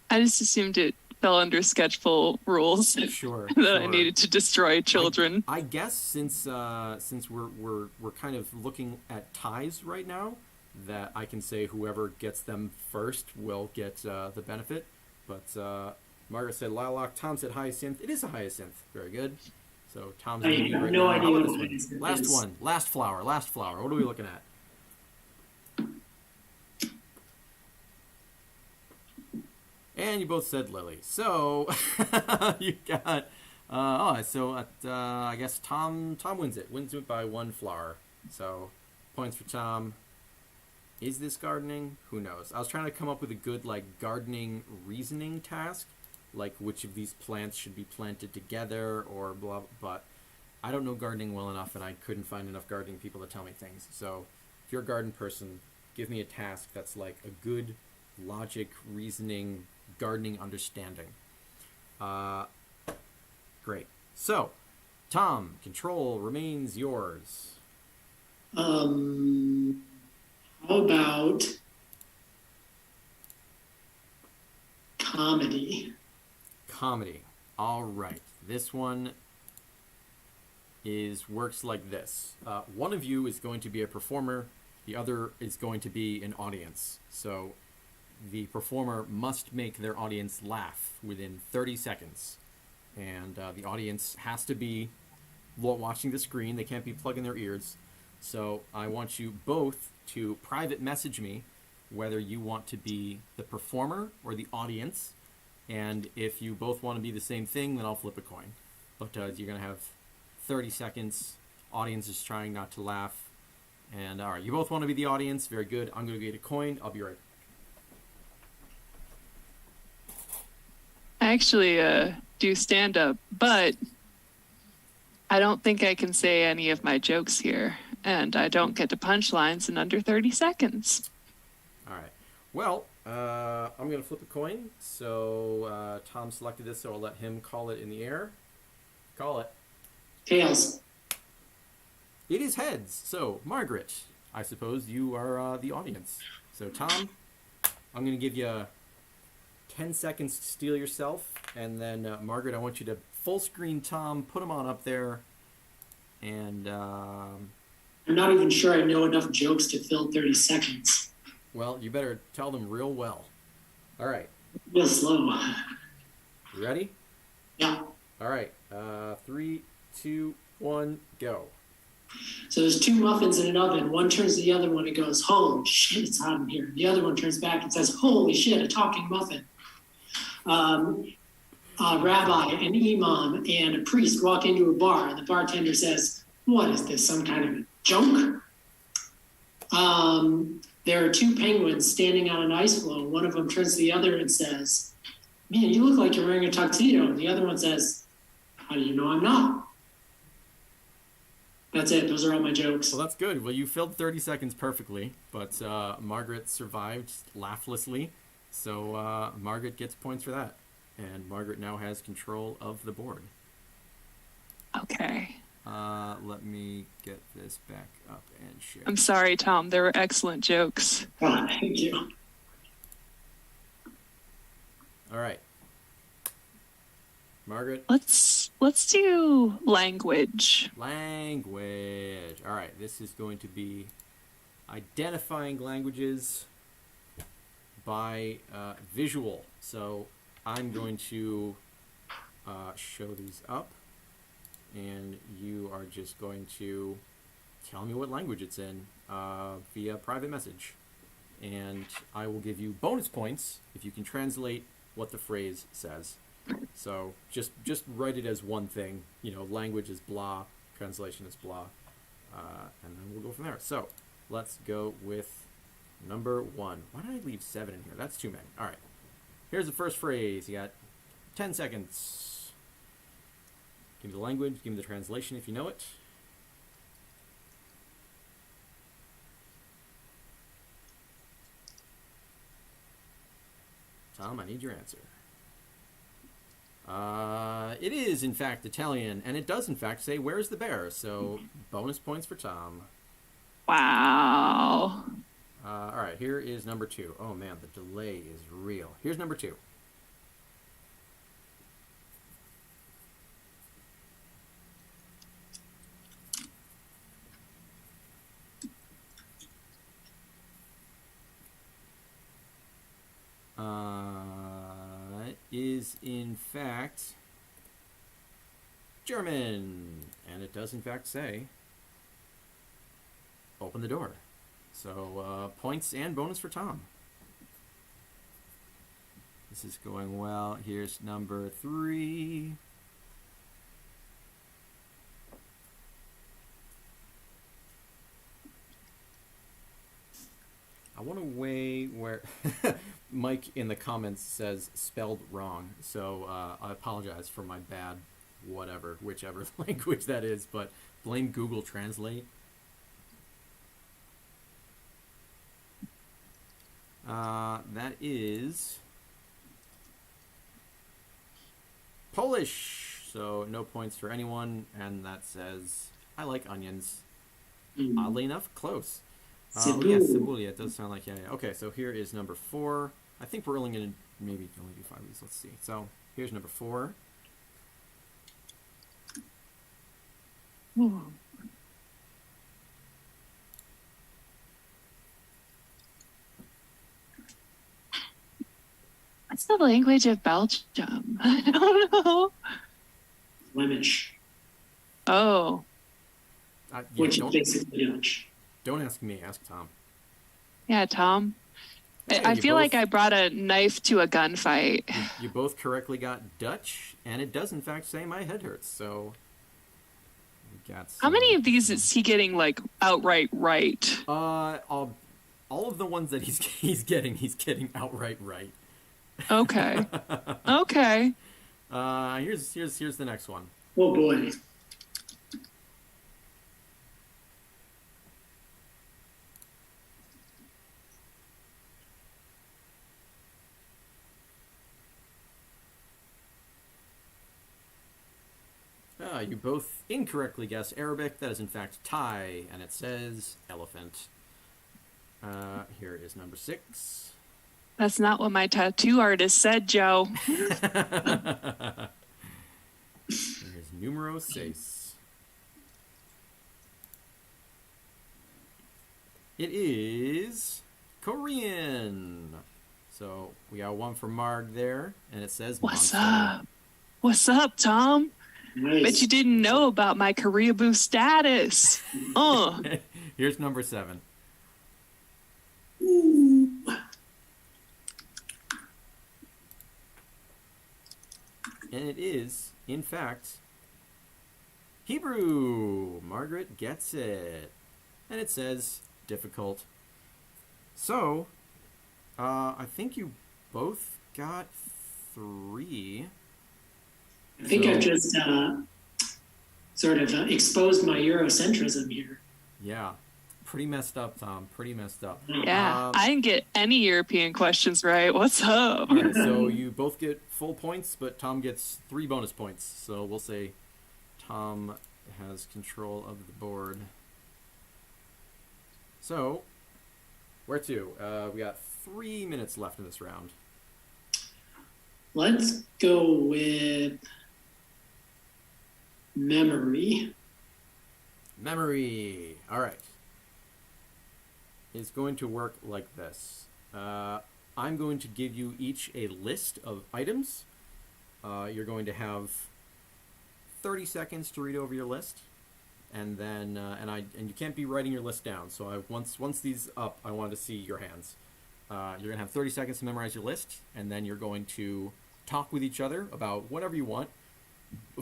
I just assumed it fell under sketchful rules. Sure. That I needed to destroy children. I guess since we're kind of looking at ties right now, that I can say whoever gets them first will get the benefit. But Margaret said lilac, Tom said hyacinth. It is a hyacinth. Very good. So Tom's I leading have right no now. idea How about what this hyacinth one? Last is. one. Last flower. What are we looking at? And you both said lily. So you got I guess Tom wins it. Wins it by one flower. So points for Tom. Is this gardening? Who knows? I was trying to come up with a good gardening reasoning task, like which of these plants should be planted together or blah, but I don't know gardening well enough, and I couldn't find enough gardening people to tell me things. So if you're a garden person, give me a task that's like a good logic, reasoning, gardening understanding. Great. So, Tom, control remains yours. How about comedy? Comedy. All right. This one works like this. One of you is going to be a performer, the other is going to be an audience. So the performer must make their audience laugh within 30 seconds. And the audience has to be watching the screen. They can't be plugging their ears. So I want you both to private message me whether you want to be the performer or the audience. And if you both want to be the same thing, then I'll flip a coin. But you're going to have 30 seconds. Audience is trying not to laugh. And all right, you both want to be the audience. Very good. I'm going to get a coin. I'll be right back. I actually do stand up, but I don't think I can say any of my jokes here, and I don't get to punchlines in under 30 seconds. All right. Well, I'm going to flip a coin. So Tom selected this, so I'll let him call it in the air. Call it. Tails. It is heads. So, Margaret, I suppose you are the audience. So, Tom, I'm going to give you 10 seconds to steal yourself. And then, Margaret, I want you to full screen Tom, put him on up there. And, I'm not even sure I know enough jokes to fill 30 seconds. well, you better tell them real well. All right. Real slow. You ready? Yeah. All right. 3, 2, 1, go. So there's two muffins in an oven. One turns to the other one and goes, "Holy shit, it's hot in here." The other one turns back and says, "Holy shit, a talking muffin." A rabbi, an imam, and a priest walk into a bar, and the bartender says, "What is this, some kind of a joke?" There are two penguins standing on an ice floe. One of them turns to the other and says, "Man, you look like you're wearing a tuxedo." And the other one says, "How do you know I'm not?" That's it. Those are all my jokes. Well, that's good. Well, you filled 30 seconds perfectly, but Margaret survived laughlessly. So Margaret gets points for that. And Margaret now has control of the board. Okay. Let me get this back up and share. I'm sorry, Tom. They were excellent jokes. God, thank you. All right. Margaret. Let's do language. Language. All right. This is going to be identifying languages by visual. So I'm going to show these up, and you are just going to tell me what language it's in via private message. And I will give you bonus points if you can translate what the phrase says. So just write it as one thing. You know, language is blah, translation is blah, and then we'll go from there. So let's go with number 1. Why did I leave 7 in here? That's too many. All right. Here's the first phrase. You got 10 seconds. Give me the language. Give me the translation if you know it. Tom, I need your answer. It is, in fact, Italian, and it does, in fact, say, "Where's the bear?" So, bonus points for Tom. Wow. All right, here is number 2. Oh, man, the delay is real. Here's number 2. Is, in fact, German, and it does, in fact, say, "Open the door." So, points and bonus for Tom. This is going well. Here's number 3. I want to weigh where Mike in the comments says spelled wrong. So I apologize for my bad whichever language that is, but blame Google Translate. That is Polish. So no points for anyone, and that says, "I like onions." Oddly enough, close. Oh yeah, Cebulia. It does sound like, yeah. Okay, so here is number 4. I think we're only going to maybe only do 5 of these. Let's see. So here's number 4. Ooh. What's the language of Belgium? I don't know. Flemish, Oh, Yeah, which is basically Dutch. don't ask me. Ask Tom. yeah, Tom. Okay, I you feel like both- I brought a knife to a gunfight. You both correctly got Dutch, and it does in fact say my head hurts. So we got How many some- of these is he getting like outright right? all of the ones that he's getting outright right. Okay. Okay. Here's the next one. Oh boy. You both incorrectly guessed Arabic. That is in fact Thai, and it says elephant. Here is number 6. That's not what my tattoo artist said, Joe. Here's numero 6. It is Korean. So we got one for Marg there, and it says What's monster. up? What's up, Tom? Nice. Bet you didn't know about my Koreaboo status. Here's number 7. Ooh. And it is, in fact, Hebrew. Margaret gets it. And it says difficult. So, I think you both got 3. I think I've just sort of exposed my Eurocentrism here. Yeah. Pretty messed up, Tom. Pretty messed up. Yeah, I didn't get any European questions right. What's up? All right, so you both get full points, but Tom gets 3 bonus points. So we'll say Tom has control of the board. So, where to? We got 3 minutes left in this round. Let's go with memory. Memory. All right. It's going to work like this. I'm going to give you each a list of items. You're going to have 30 seconds to read over your list, and then and you can't be writing your list down. So once these up, I want to see your hands. You're gonna have 30 seconds to memorize your list, and then you're going to talk with each other about whatever you want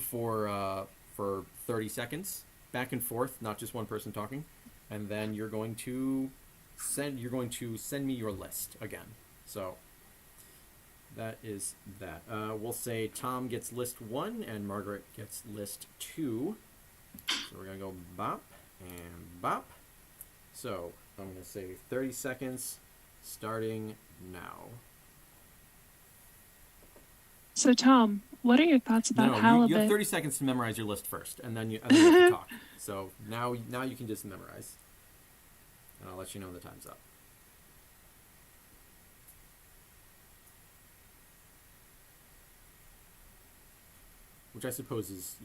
for 30 seconds, back and forth, not just one person talking, and then you're going to send me your list again. So that is that. We'll say Tom gets list 1 and Margaret gets list 2. So we're gonna go bop and bop. So I'm gonna say 30 seconds starting now. So, Tom, what are your thoughts about No, halibut? you have 30 seconds to memorize your list first, and then you have to talk. So now you can just memorize, and I'll let you know when the time's up. Which I suppose is,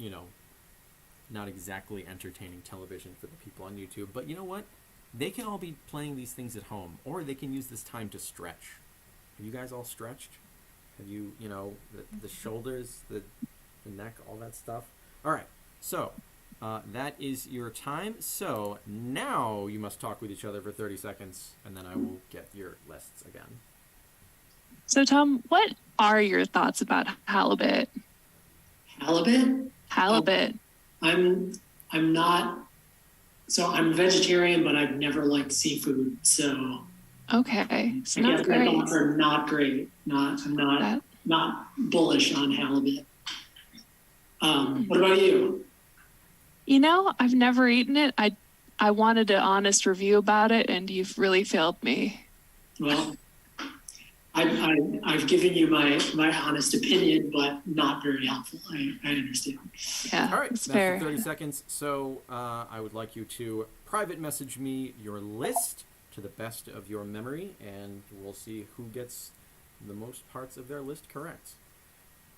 not exactly entertaining television for the people on YouTube, but you know what? They can all be playing these things at home, or they can use this time to stretch. Have you guys all stretched? Have you, the shoulders, the neck, all that stuff? All right, so that is your time. So now you must talk with each other for 30 seconds, and then I will get your lists again. So, Tom, what are your thoughts about halibut? Halibut? Halibut. I'm not. So I'm vegetarian, but I've never liked seafood. So Okay, so I not guess my great. thoughts are not great. I'm not That- not bullish on halibut. What about you? I've never eaten it. I wanted an honest review about it, and you've really failed me. Well, I've given you my honest opinion, but not very helpful. I understand. Yeah, All right, that's that's fair. the 30 seconds. So I would like you to private message me your list to the best of your memory, and we'll see who gets the most parts of their list correct.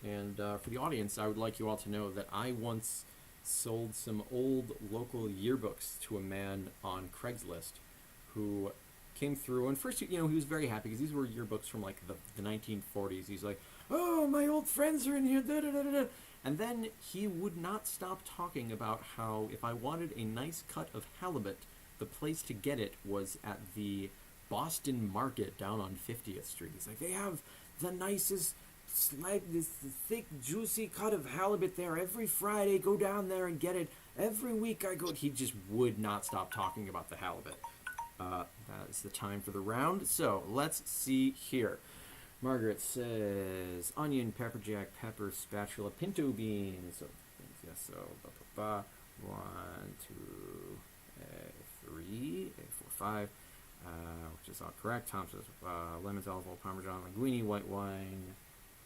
And for the audience, I would like you all to know that I once sold some old local yearbooks to a man on Craigslist who came through. And first, he was very happy because these were yearbooks from like the 1940s. He's like, oh, my old friends are in here, da da da da. And then he would not stop talking about how if I wanted a nice cut of halibut, the place to get it was at the Boston Market down on 50th Street. He's like, they have the nicest, this thick, juicy cut of halibut there every Friday. Go down there and get it. Every week I go. He just would not stop talking about the halibut. That is the time for the round. So let's see here. Margaret says onion, pepper jack, pepper, spatula, pinto beans. So, yes, so, 1, 2, 3, 4, 5, which is all correct. Tom says lemons, olive oil, parmesan, linguine, white wine,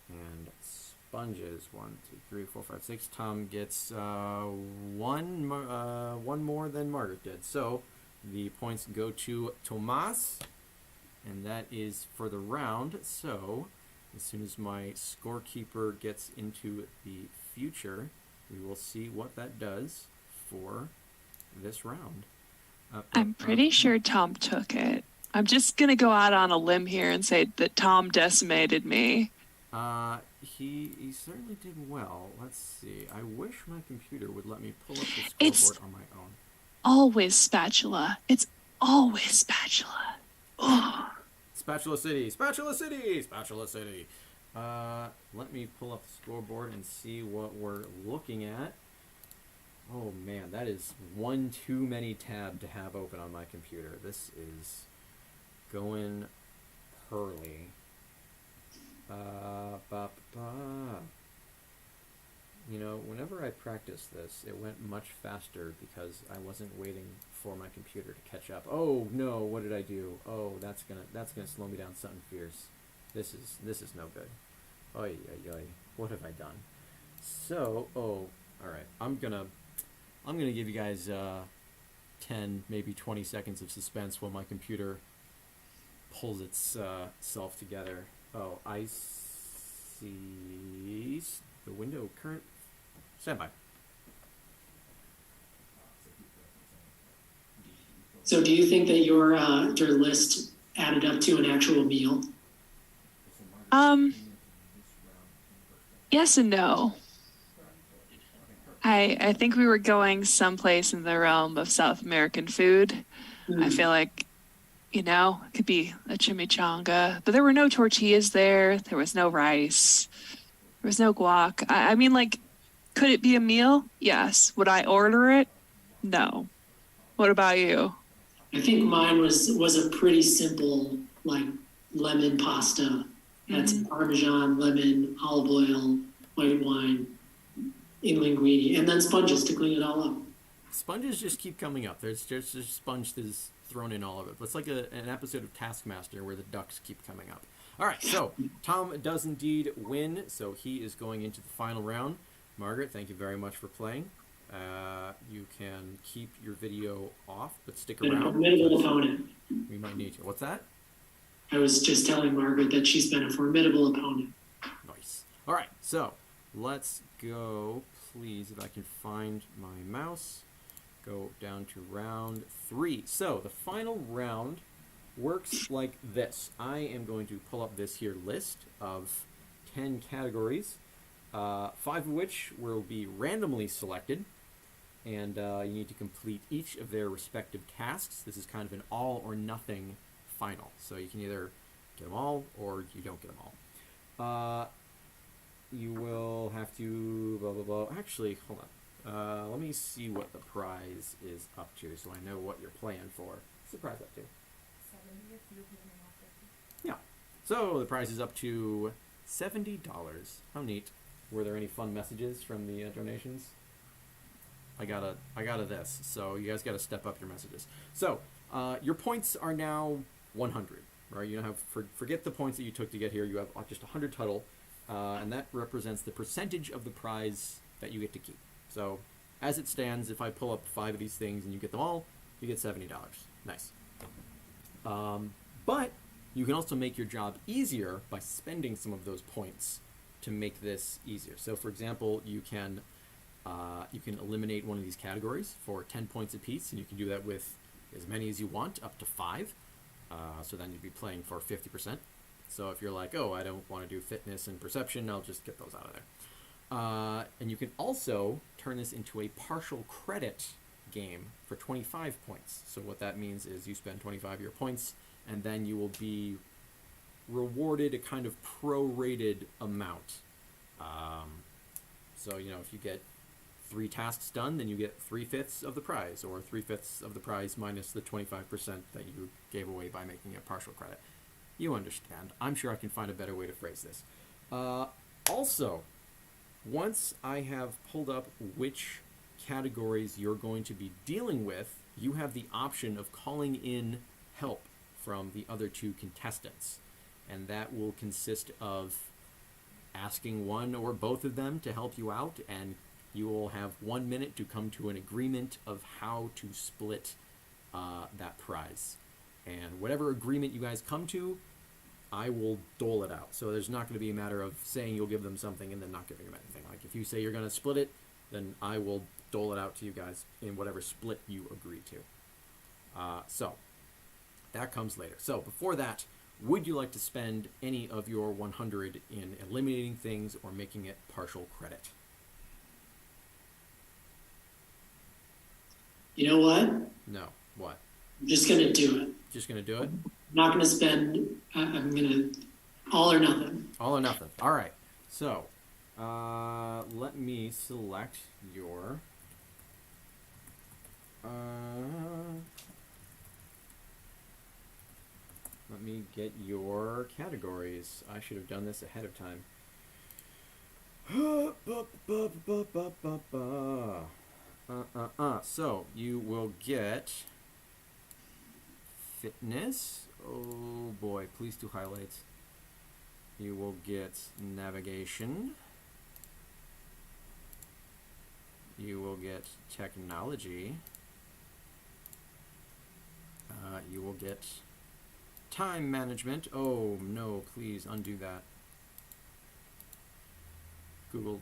and sponges. 1, 2, 3, 4, 5, 6. Tom gets one more than Margaret did. So the points go to Tomas. And that is for the round. So, as soon as my scorekeeper gets into the future, we will see what that does for this round. I'm pretty sure Tom took it. I'm just going to go out on a limb here and say that Tom decimated me. He certainly did well. Let's see. I wish my computer would let me pull up the scoreboard It's on my own. Always spatula. It's always spatula. Oh. Spatula City, Spatula City, Spatula City. Let me pull up the scoreboard and see what we're looking at. Oh man, that is one too many tab to have open on my computer. This is going pearly. Whenever I practiced this, it went much faster because I wasn't waiting for my computer to catch up. Oh no, what did I do? Oh, that's gonna slow me down something fierce. This is no good. Oy oy oy. What have I done? So, all right. I'm gonna give you guys 10, maybe 20 seconds of suspense while my computer pulls its self together. Oh, I see the window current. Standby. So do you think that your list added up to an actual meal? Yes and no. I think we were going someplace in the realm of South American food. I feel like, it could be a chimichanga, but there were no tortillas there. There was no rice. There was no guac. I mean, could it be a meal? Yes. Would I order it? No. What about you? I think mine was a pretty simple, lemon pasta. Had some Parmesan, lemon, olive oil, white wine, in linguine, and then sponges to clean it all up. Sponges just keep coming up. There's just a sponge that is thrown in all of it. It's like an episode of Taskmaster where the ducks keep coming up. All right, so Tom does indeed win, so he is going into the final round. Margaret, thank you very much for playing. You can keep your video off, but stick Been a around. formidable opponent. We might need you. What's that? I was just telling Margaret that she's been a formidable opponent. Nice. All right, so let's go, please, if I can find my mouse. Go down to round 3. So the final round works like this. I am going to pull up this here list of 10 categories, 5 of which will be randomly selected, and you need to complete each of their respective tasks. This is kind of an all or nothing final, so you can either get them all or you don't get them all. You will have to blah blah blah. Actually, hold on. Let me see what the prize is up to, so I know what you're playing for. What's the prize up to? 70 if you're picking them off 50. Yeah. So the prize is up to $70. How neat. Were there any fun messages from the donations? I got a this, so you guys got to step up your messages. So your points are now 100, right? You have forget the points that you took to get here. You have just 100 total, and that represents the percentage of the prize that you get to keep. So as it stands, if I pull up 5 of these things and you get them all, you get $70. Nice. But you can also make your job easier by spending some of those points to make this easier. So for example, you can You can eliminate one of these categories for 10 points apiece, and you can do that with as many as you want, up to 5. So then you'd be playing for 50%. So if you're like, oh, I don't want to do fitness and perception, I'll just get those out of there. And you can also turn this into a partial credit game for 25 points. So what that means is you spend 25 of your points, and then you will be rewarded a kind of prorated amount. So, if you get 3 tasks done, then you get 3/5 of the prize, or 3/5 of the prize minus the 25% that you gave away by making a partial credit. You understand. I'm sure I can find a better way to phrase this. Also, once I have pulled up which categories you're going to be dealing with, you have the option of calling in help from the other 2 contestants. And that will consist of asking one or both of them to help you out, and you will have 1 minute to come to an agreement of how to split that prize. And whatever agreement you guys come to, I will dole it out. So there's not going to be a matter of saying you'll give them something and then not giving them anything. Like if you say you're going to split it, then I will dole it out to you guys in whatever split you agree to. So that comes later. So before that, would you like to spend any of your 100 in eliminating things or making it partial credit? You know what? No. What? I'm just going to do it. Just going to do it? I'm not going to spend, I'm going to, all or nothing. All or nothing. All right. So, let me select your... let me get your categories. I should have done this ahead of time. So, you will get fitness. Oh boy, please do highlights. You will get navigation. You will get technology. You will get time management. Oh no, please undo that. Google,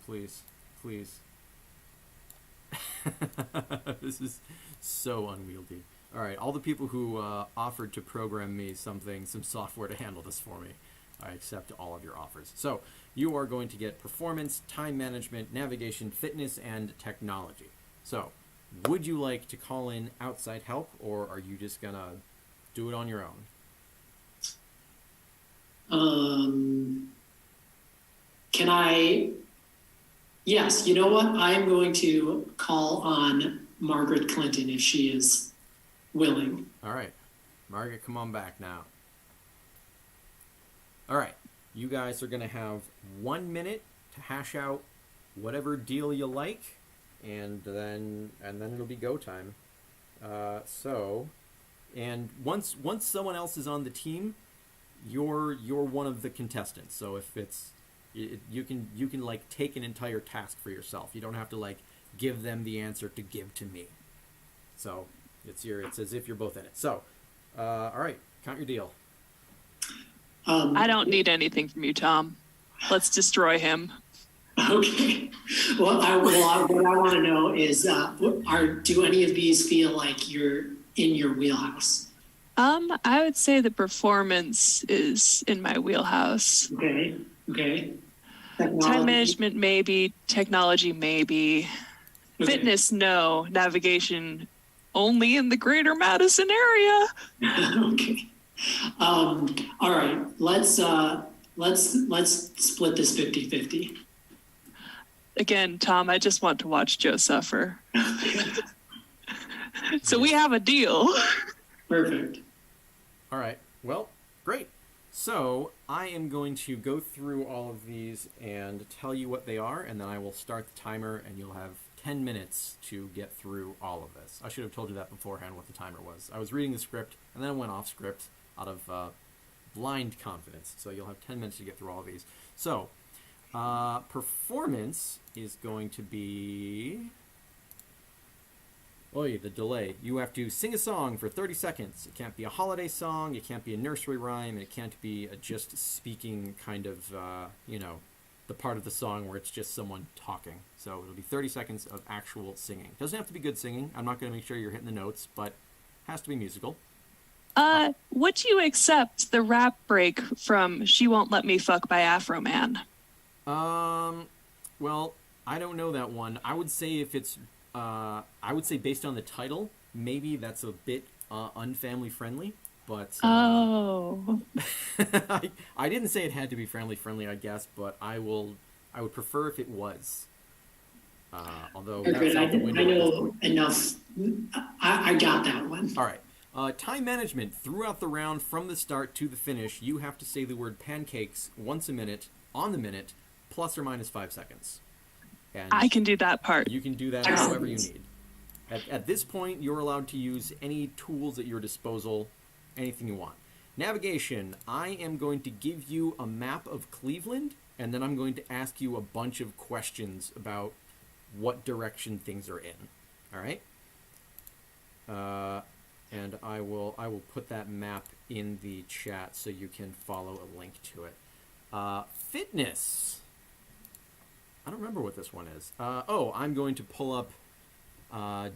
please. Please. This is so unwieldy. Alright, all the people who offered to program me some software to handle this for me, I accept all of your offers. So, you are going to get performance, time management, navigation, fitness, and technology. So, would you like to call in outside help, or are you just gonna do it on your own? Can I? Yes, you know what? I'm going to call on Margaret Clinton if she is willing. All right. Margaret, come on back now. All right. You guys are going to have 1 minute to hash out whatever deal you like, and then it'll be go time. And once someone else is on the team, you're one of the contestants. So if you can like take an entire task for yourself. You don't have to like give them the answer to give to me. So it's as if you're both in it. So, all right, count your deal. I don't need anything from you, Tom. Let's destroy him. Okay. Well, what I want to know is, do any of these feel like you're in your wheelhouse? I would say the performance is in my wheelhouse. Okay. Technology? Time management, maybe. Technology, maybe. Okay. Fitness, no. Navigation, only in the greater Madison area. Okay. All right. Let's split this 50-50. Again, Tom, I just want to watch Joe suffer. So we have a deal. Perfect. All right. Well, great. So I am going to go through all of these and tell you what they are, and then I will start the timer, and you'll have 10 minutes to get through all of this. I should have told you that beforehand, what the timer was. I was reading the script, and then I went off script out of blind confidence. So you'll have 10 minutes to get through all of these. So performance is going to be... Oy, the delay. You have to sing a song for 30 seconds. It can't be a holiday song, it can't be a nursery rhyme, and it can't be a just speaking kind of, the part of the song where it's just someone talking. So it'll be 30 seconds of actual singing. Doesn't have to be good singing. I'm not going to make sure you're hitting the notes, but has to be musical. Would you accept the rap break from She Won't Let Me Fuck by Afro Man? Well, I don't know that one. I would say if it's, I would say based on the title, maybe that's a bit unfamily friendly. But Oh. I didn't say it had to be family friendly, I guess, but I would prefer if it was. Although that's Margaret, out the I window at this know point. enough. I got that one. All right. Time management. Throughout the round, from the start to the finish, you have to say the word pancakes once a minute, on the minute, plus or minus 5 seconds. And I can do that part. you can do that Excellent. however you need. At this point, you're allowed to use any tools at your disposal, anything you want. Navigation. I am going to give you a map of Cleveland, and then I'm going to ask you a bunch of questions about what direction things are in. All right? And I will put that map in the chat so you can follow a link to it. Fitness. I don't remember what this one is. I'm going to pull up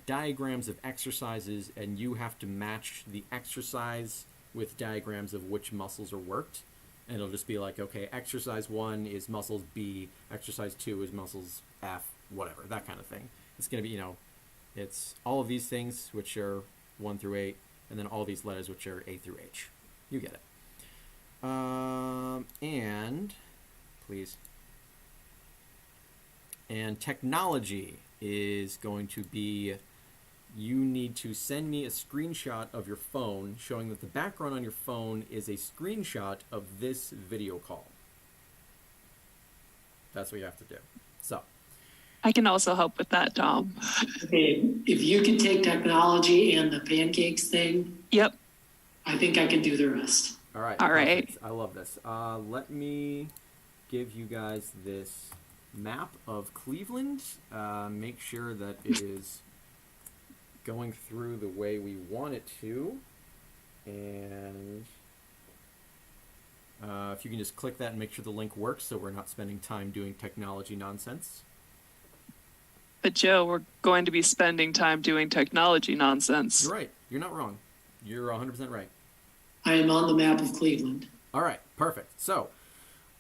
diagrams of exercises, and you have to match the exercise with diagrams of which muscles are worked. And it'll just be like, okay, exercise 1 is muscles B, exercise 2 is muscles F, whatever, that kind of thing. It's going to be, it's all of these things, which are 1 through 8, and then all these letters, which are A through H. You get it. And, please. And technology is going to be, you need to send me a screenshot of your phone showing that the background on your phone is a screenshot of this video call. That's what you have to do. So. I can also help with that, Tom. Okay, if you can take technology and the pancakes thing, Yep. I think I can do the rest. All right. All right. Perfect. I love this. Let me give you guys this map of Cleveland. Make sure that it is going through the way we want it to. And if you can just click that and make sure the link works so we're not spending time doing technology nonsense. But Joe, we're going to be spending time doing technology nonsense. You're right. You're not wrong. You're 100% right. I am on the map of Cleveland. All right, perfect. So,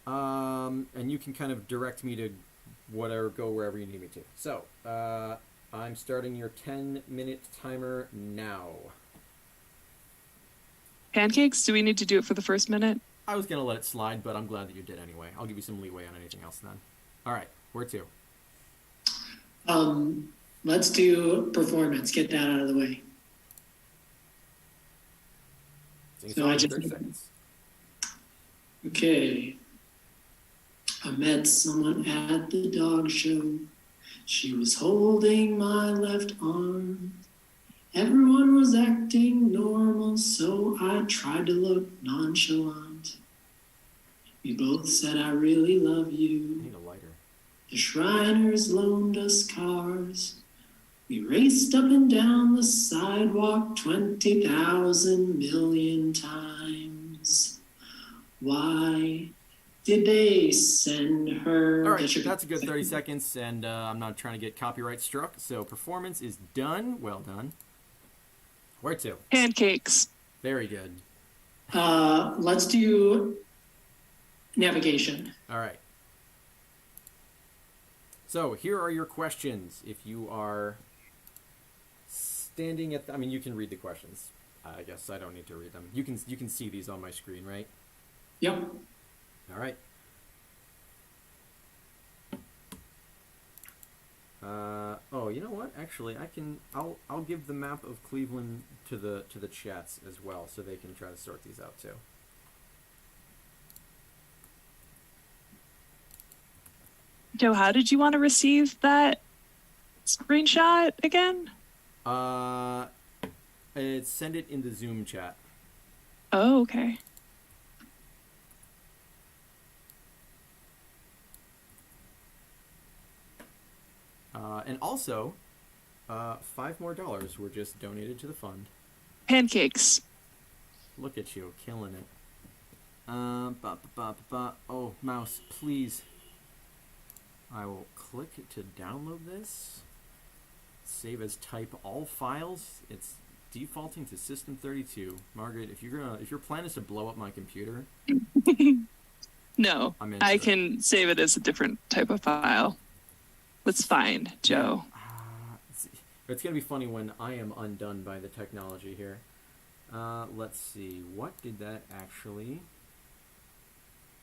and you can kind of direct me to whatever, go wherever you need me to. So, I'm starting your 10-minute timer now. Pancakes? Do we need to do it for the first minute? I was going to let it slide, but I'm glad that you did anyway. I'll give you some leeway on anything else then. All right, where to? Let's do performance. Get that out of the way. Sing a So song I in just- 30 seconds. Okay. I met someone at the dog show. She was holding my left arm. Everyone was acting normal, so I tried to look nonchalant. We both said, I really love I you. need a lighter. The Shriners loaned us cars. We raced up and down the sidewalk 20,000 million times. Why did they send her? All right, that's a good 30 seconds, and I'm not trying to get copyright struck, so performance is done. Well done. Where to? Pancakes. Very good. Let's do navigation. All right. So here are your questions. If you are standing at, you can read the questions. I guess I don't need to read them. You can see these on my screen, right? Yep. All right. You know what? Actually, I'll give the map of Cleveland to the chats as well, so they can try to sort these out too. Joe, how did you want to receive that screenshot again? Send it in the Zoom chat. Oh, okay. And also, $5 more were just donated to the fund. Pancakes. Look at you, killing it. Oh, mouse, please. I will click to download this. Save as type all files. It's defaulting to System32. Margaret, if your plan is to blow up my computer, No, I'm into I it. can save it as a different type of file. That's fine, Joe. It's gonna be funny when I am undone by the technology here. Let's see. What did that actually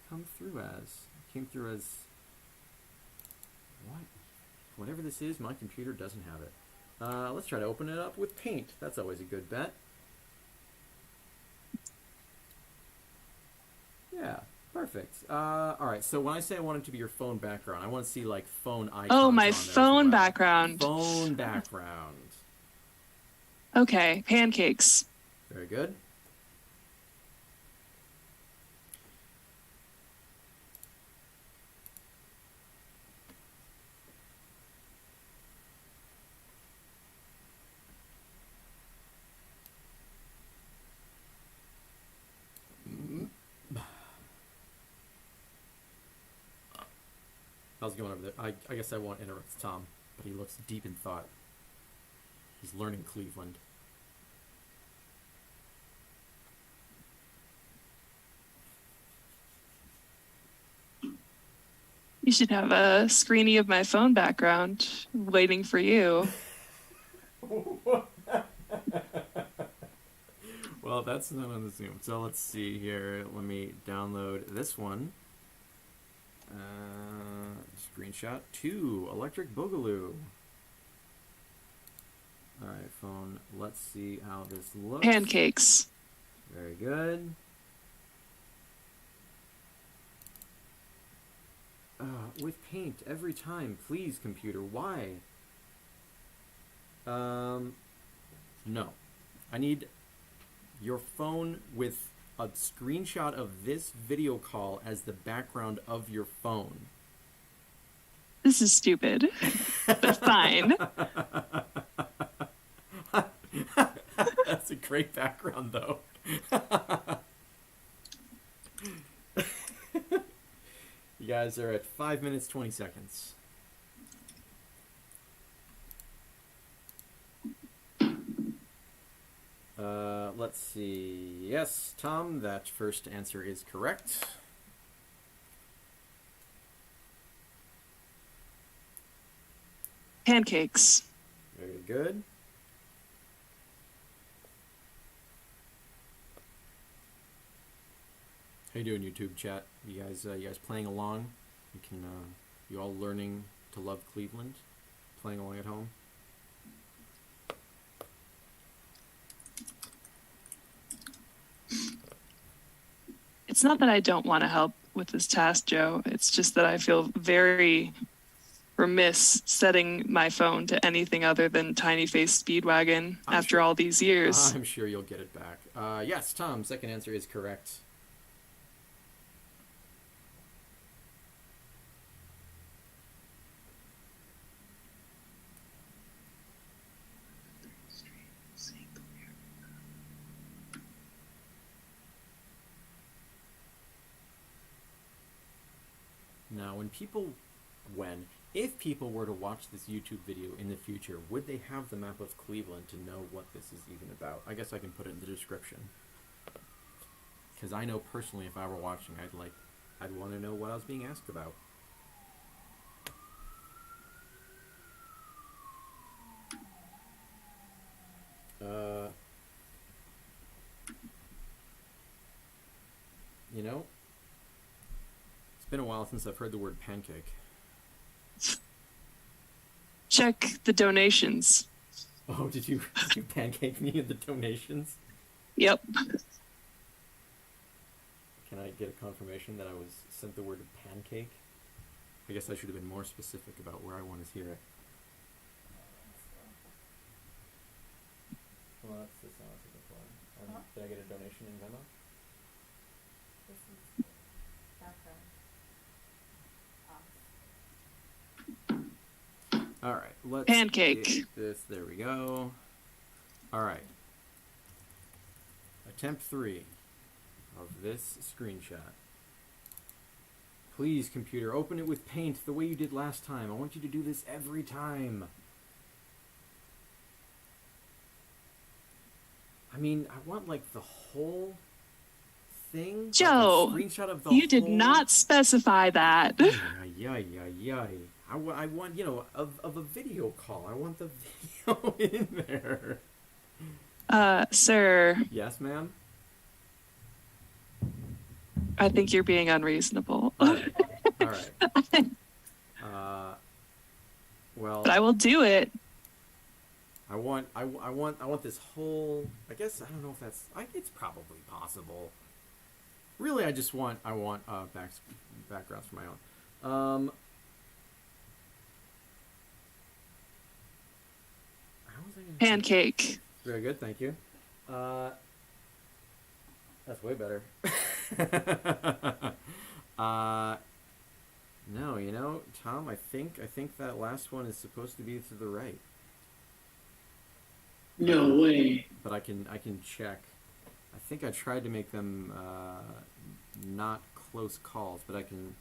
come through as? It came through as what? Whatever this is, my computer doesn't have it. Let's try to open it up with Paint. That's always a good bet. Yeah, perfect. All right. So when I say I want it to be your phone background, I want to see like phone icons. Oh, my on there as phone well. background. Phone background. Okay, pancakes. Very good. How's it going over there? I guess I won't interrupt Tom, but he looks deep in thought. He's learning Cleveland. You should have a screenie of my phone background waiting for you. Well, that's not on the Zoom. So let's see here. Let me download this one. Screenshot 2, Electric Boogaloo. All right, phone. Let's see how this looks. Pancakes. Very good. With Paint every time, please, computer. Why? No. I need your phone with a screenshot of this video call as the background of your phone. This is stupid, but fine. That's a great background, though. You guys are at 5 minutes, 20 seconds. Let's see. Yes, Tom, that first answer is correct. Pancakes. Very good. How you doing, YouTube chat? You guys playing along? You all learning to love Cleveland? Playing along at home? It's not that I don't want to help with this task, Joe. It's just that I feel very remiss setting my phone to anything other than Tiny Face Speedwagon after all these years. I'm sure you'll get it back. Yes, Tom, second answer is correct. Now, if people were to watch this YouTube video in the future, would they have the map of Cleveland to know what this is even about? I guess I can put it in the description. Because I know personally, if I were watching, I'd want to know what I was being asked about. You know, it's been a while since I've heard the word pancake. Check the donations. Oh, did you pancake me in the donations? Yep. Can I get a confirmation that I was sent the word pancake? I guess I should have been more specific about where I want to hear it. Well, that's the sound I was looking for. Did I get a donation in Venmo? This is background. All right, let's Pancake. get this. There we go. All right. Attempt 3 of this screenshot. Please, computer, open it with paint the way you did last time. I want you to do this every time. I mean, I want like the whole thing. Joe, like a screenshot of the you did whole- not specify that. Yay. I want, you know, of a video call. I want the video in there. Sir, Yes, ma'am? I think you're being unreasonable. All right. Well, But I will do it. I want this whole. I guess I don't know if that's. It's probably possible. Really, I want backgrounds for my own. How was I gonna- Pancake. Very good, thank you. That's way better. No, you know, Tom, I think that last one is supposed to be to the right. No way. But I can check. I think I tried to make them not close calls, but I can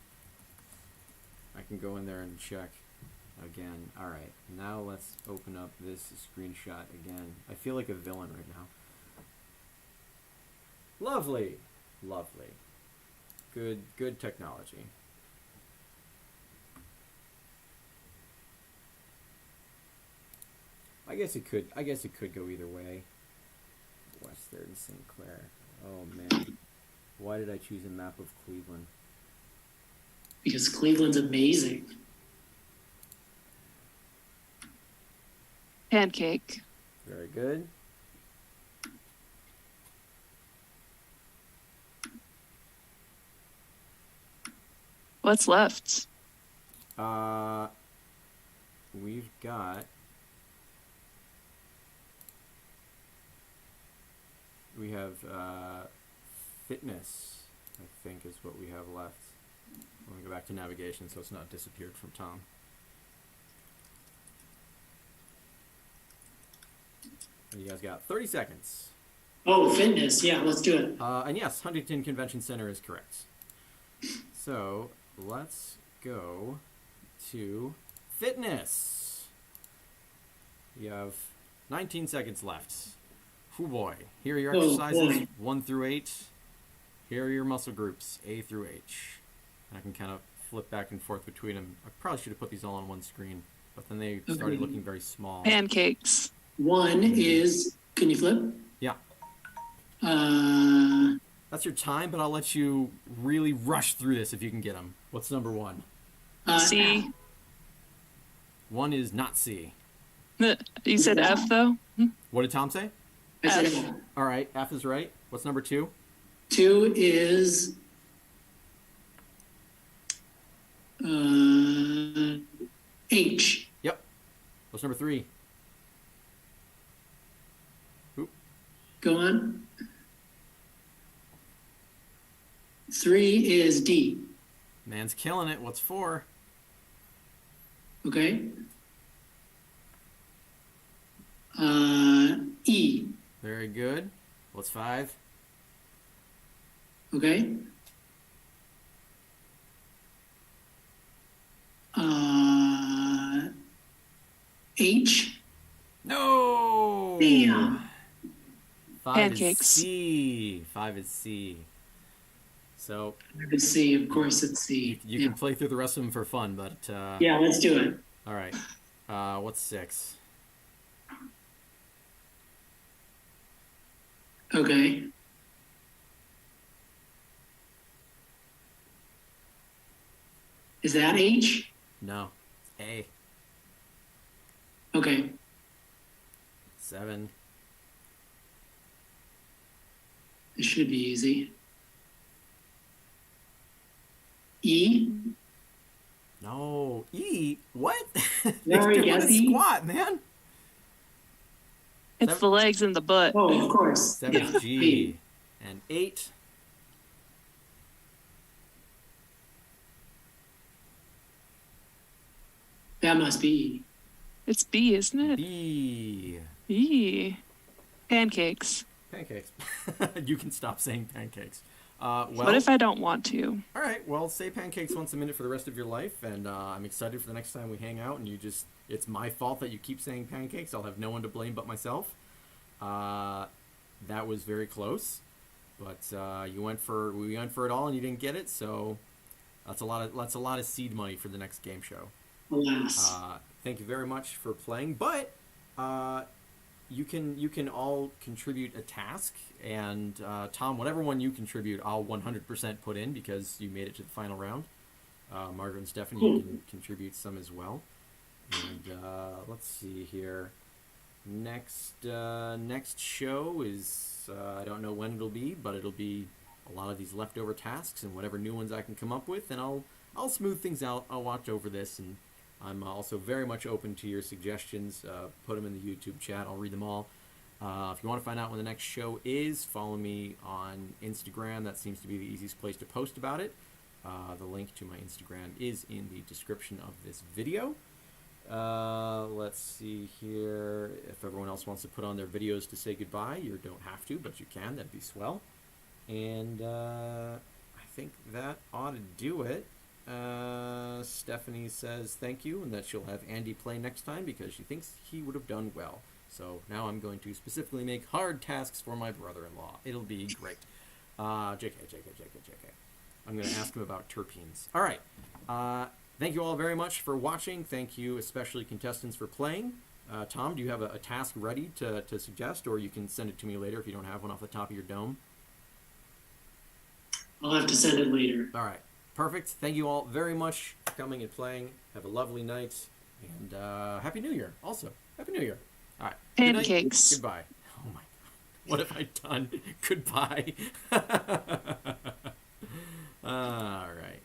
go in there and check again. All right, now let's open up this screenshot again. I feel like a villain right now. Lovely. Good technology. I guess it could go either way. Western St. Clair. Oh man. Why did I choose a map of Cleveland? Because Cleveland's amazing. Pancake. Very good. What's left? We've got. We have fitness, I think, is what we have left. Let me go back to navigation so it's not disappeared from Tom. And you guys got 30 seconds. Oh, fitness. Yeah, let's do it. And yes, Huntington Convention Center is correct. So let's go to fitness. You have 19 seconds left. Oh boy. Here are your Oh, exercises, boy. 1 through 8. Here are your muscle groups, A through H. And I can kind of flip back and forth between them. I probably should have put these all on one screen, but then they started Okay. looking very small. Pancakes. One is, can you flip? Yeah. Uh, That's your time, but I'll let you really rush through this if you can get them. What's number 1? C. 1 is not C. You said F though? What did Tom say? I said F. F. All right, F is right. What's number 2? 2 is H. Yep. What's number 3? Go on. 3 is D. Man's killing it. What's 4? Okay. E. Very good. What's 5? Okay. H. No. Damn. 5 Pancakes. is C. 5 is C. So It's C. Of course, it's C. you yeah. can play through the rest of them for fun, but Yeah, let's do it. all right. What's 6? Okay. Is that H? No. A. Okay. 7. This should be easy. E? No. E. What? You already Doing a guessed E? squat, man. It's the legs and the butt. Oh, of course. 7 Yeah. is G. And 8. That must be E. It's B, isn't it? B. E. Pancakes. Pancakes. You can stop saying pancakes. Well, What if I don't want to? all right. Well, say pancakes once a minute for the rest of your life, and I'm excited for the next time we hang out. And it's my fault that you keep saying pancakes. I'll have no one to blame but myself. That was very close, but we went for it all, and you didn't get it. So that's a lot of seed money for the next game show. Alas. Thank you very much for playing, but you can all contribute a task, and Tom, whatever one you contribute, I'll 100% put in because you made it to the final round. Margaret and Stephanie, you can contribute some as well. And let's see here. Next show is I don't know when it'll be, but it'll be a lot of these leftover tasks and whatever new ones I can come up with, and I'll smooth things out. I'll watch over this, and I'm also very much open to your suggestions. Put them in the YouTube chat. I'll read them all. If you want to find out when the next show is, follow me on Instagram. That seems to be the easiest place to post about it. The link to my Instagram is in the description of this video. Let's see here. If everyone else wants to put on their videos to say goodbye, you don't have to, but you can. That'd be swell. And I think that ought to do it. Stephanie says thank you and that she'll have Andy play next time because she thinks he would have done well. So now I'm going to specifically make hard tasks for my brother-in-law. It'll be great. JK. I'm going to ask him about terpenes. All right. Thank you all very much for watching. Thank you, especially contestants, for playing. Tom, do you have a task ready to suggest, or you can send it to me later if you don't have one off the top of your dome? I'll have to send it later. All right. Perfect. Thank you all very much for coming and playing. Have a lovely night. And Happy New Year also. Happy New Year. All right. Good night. Pancakes. Goodbye. Oh, my God. What have I done? Goodbye. All right.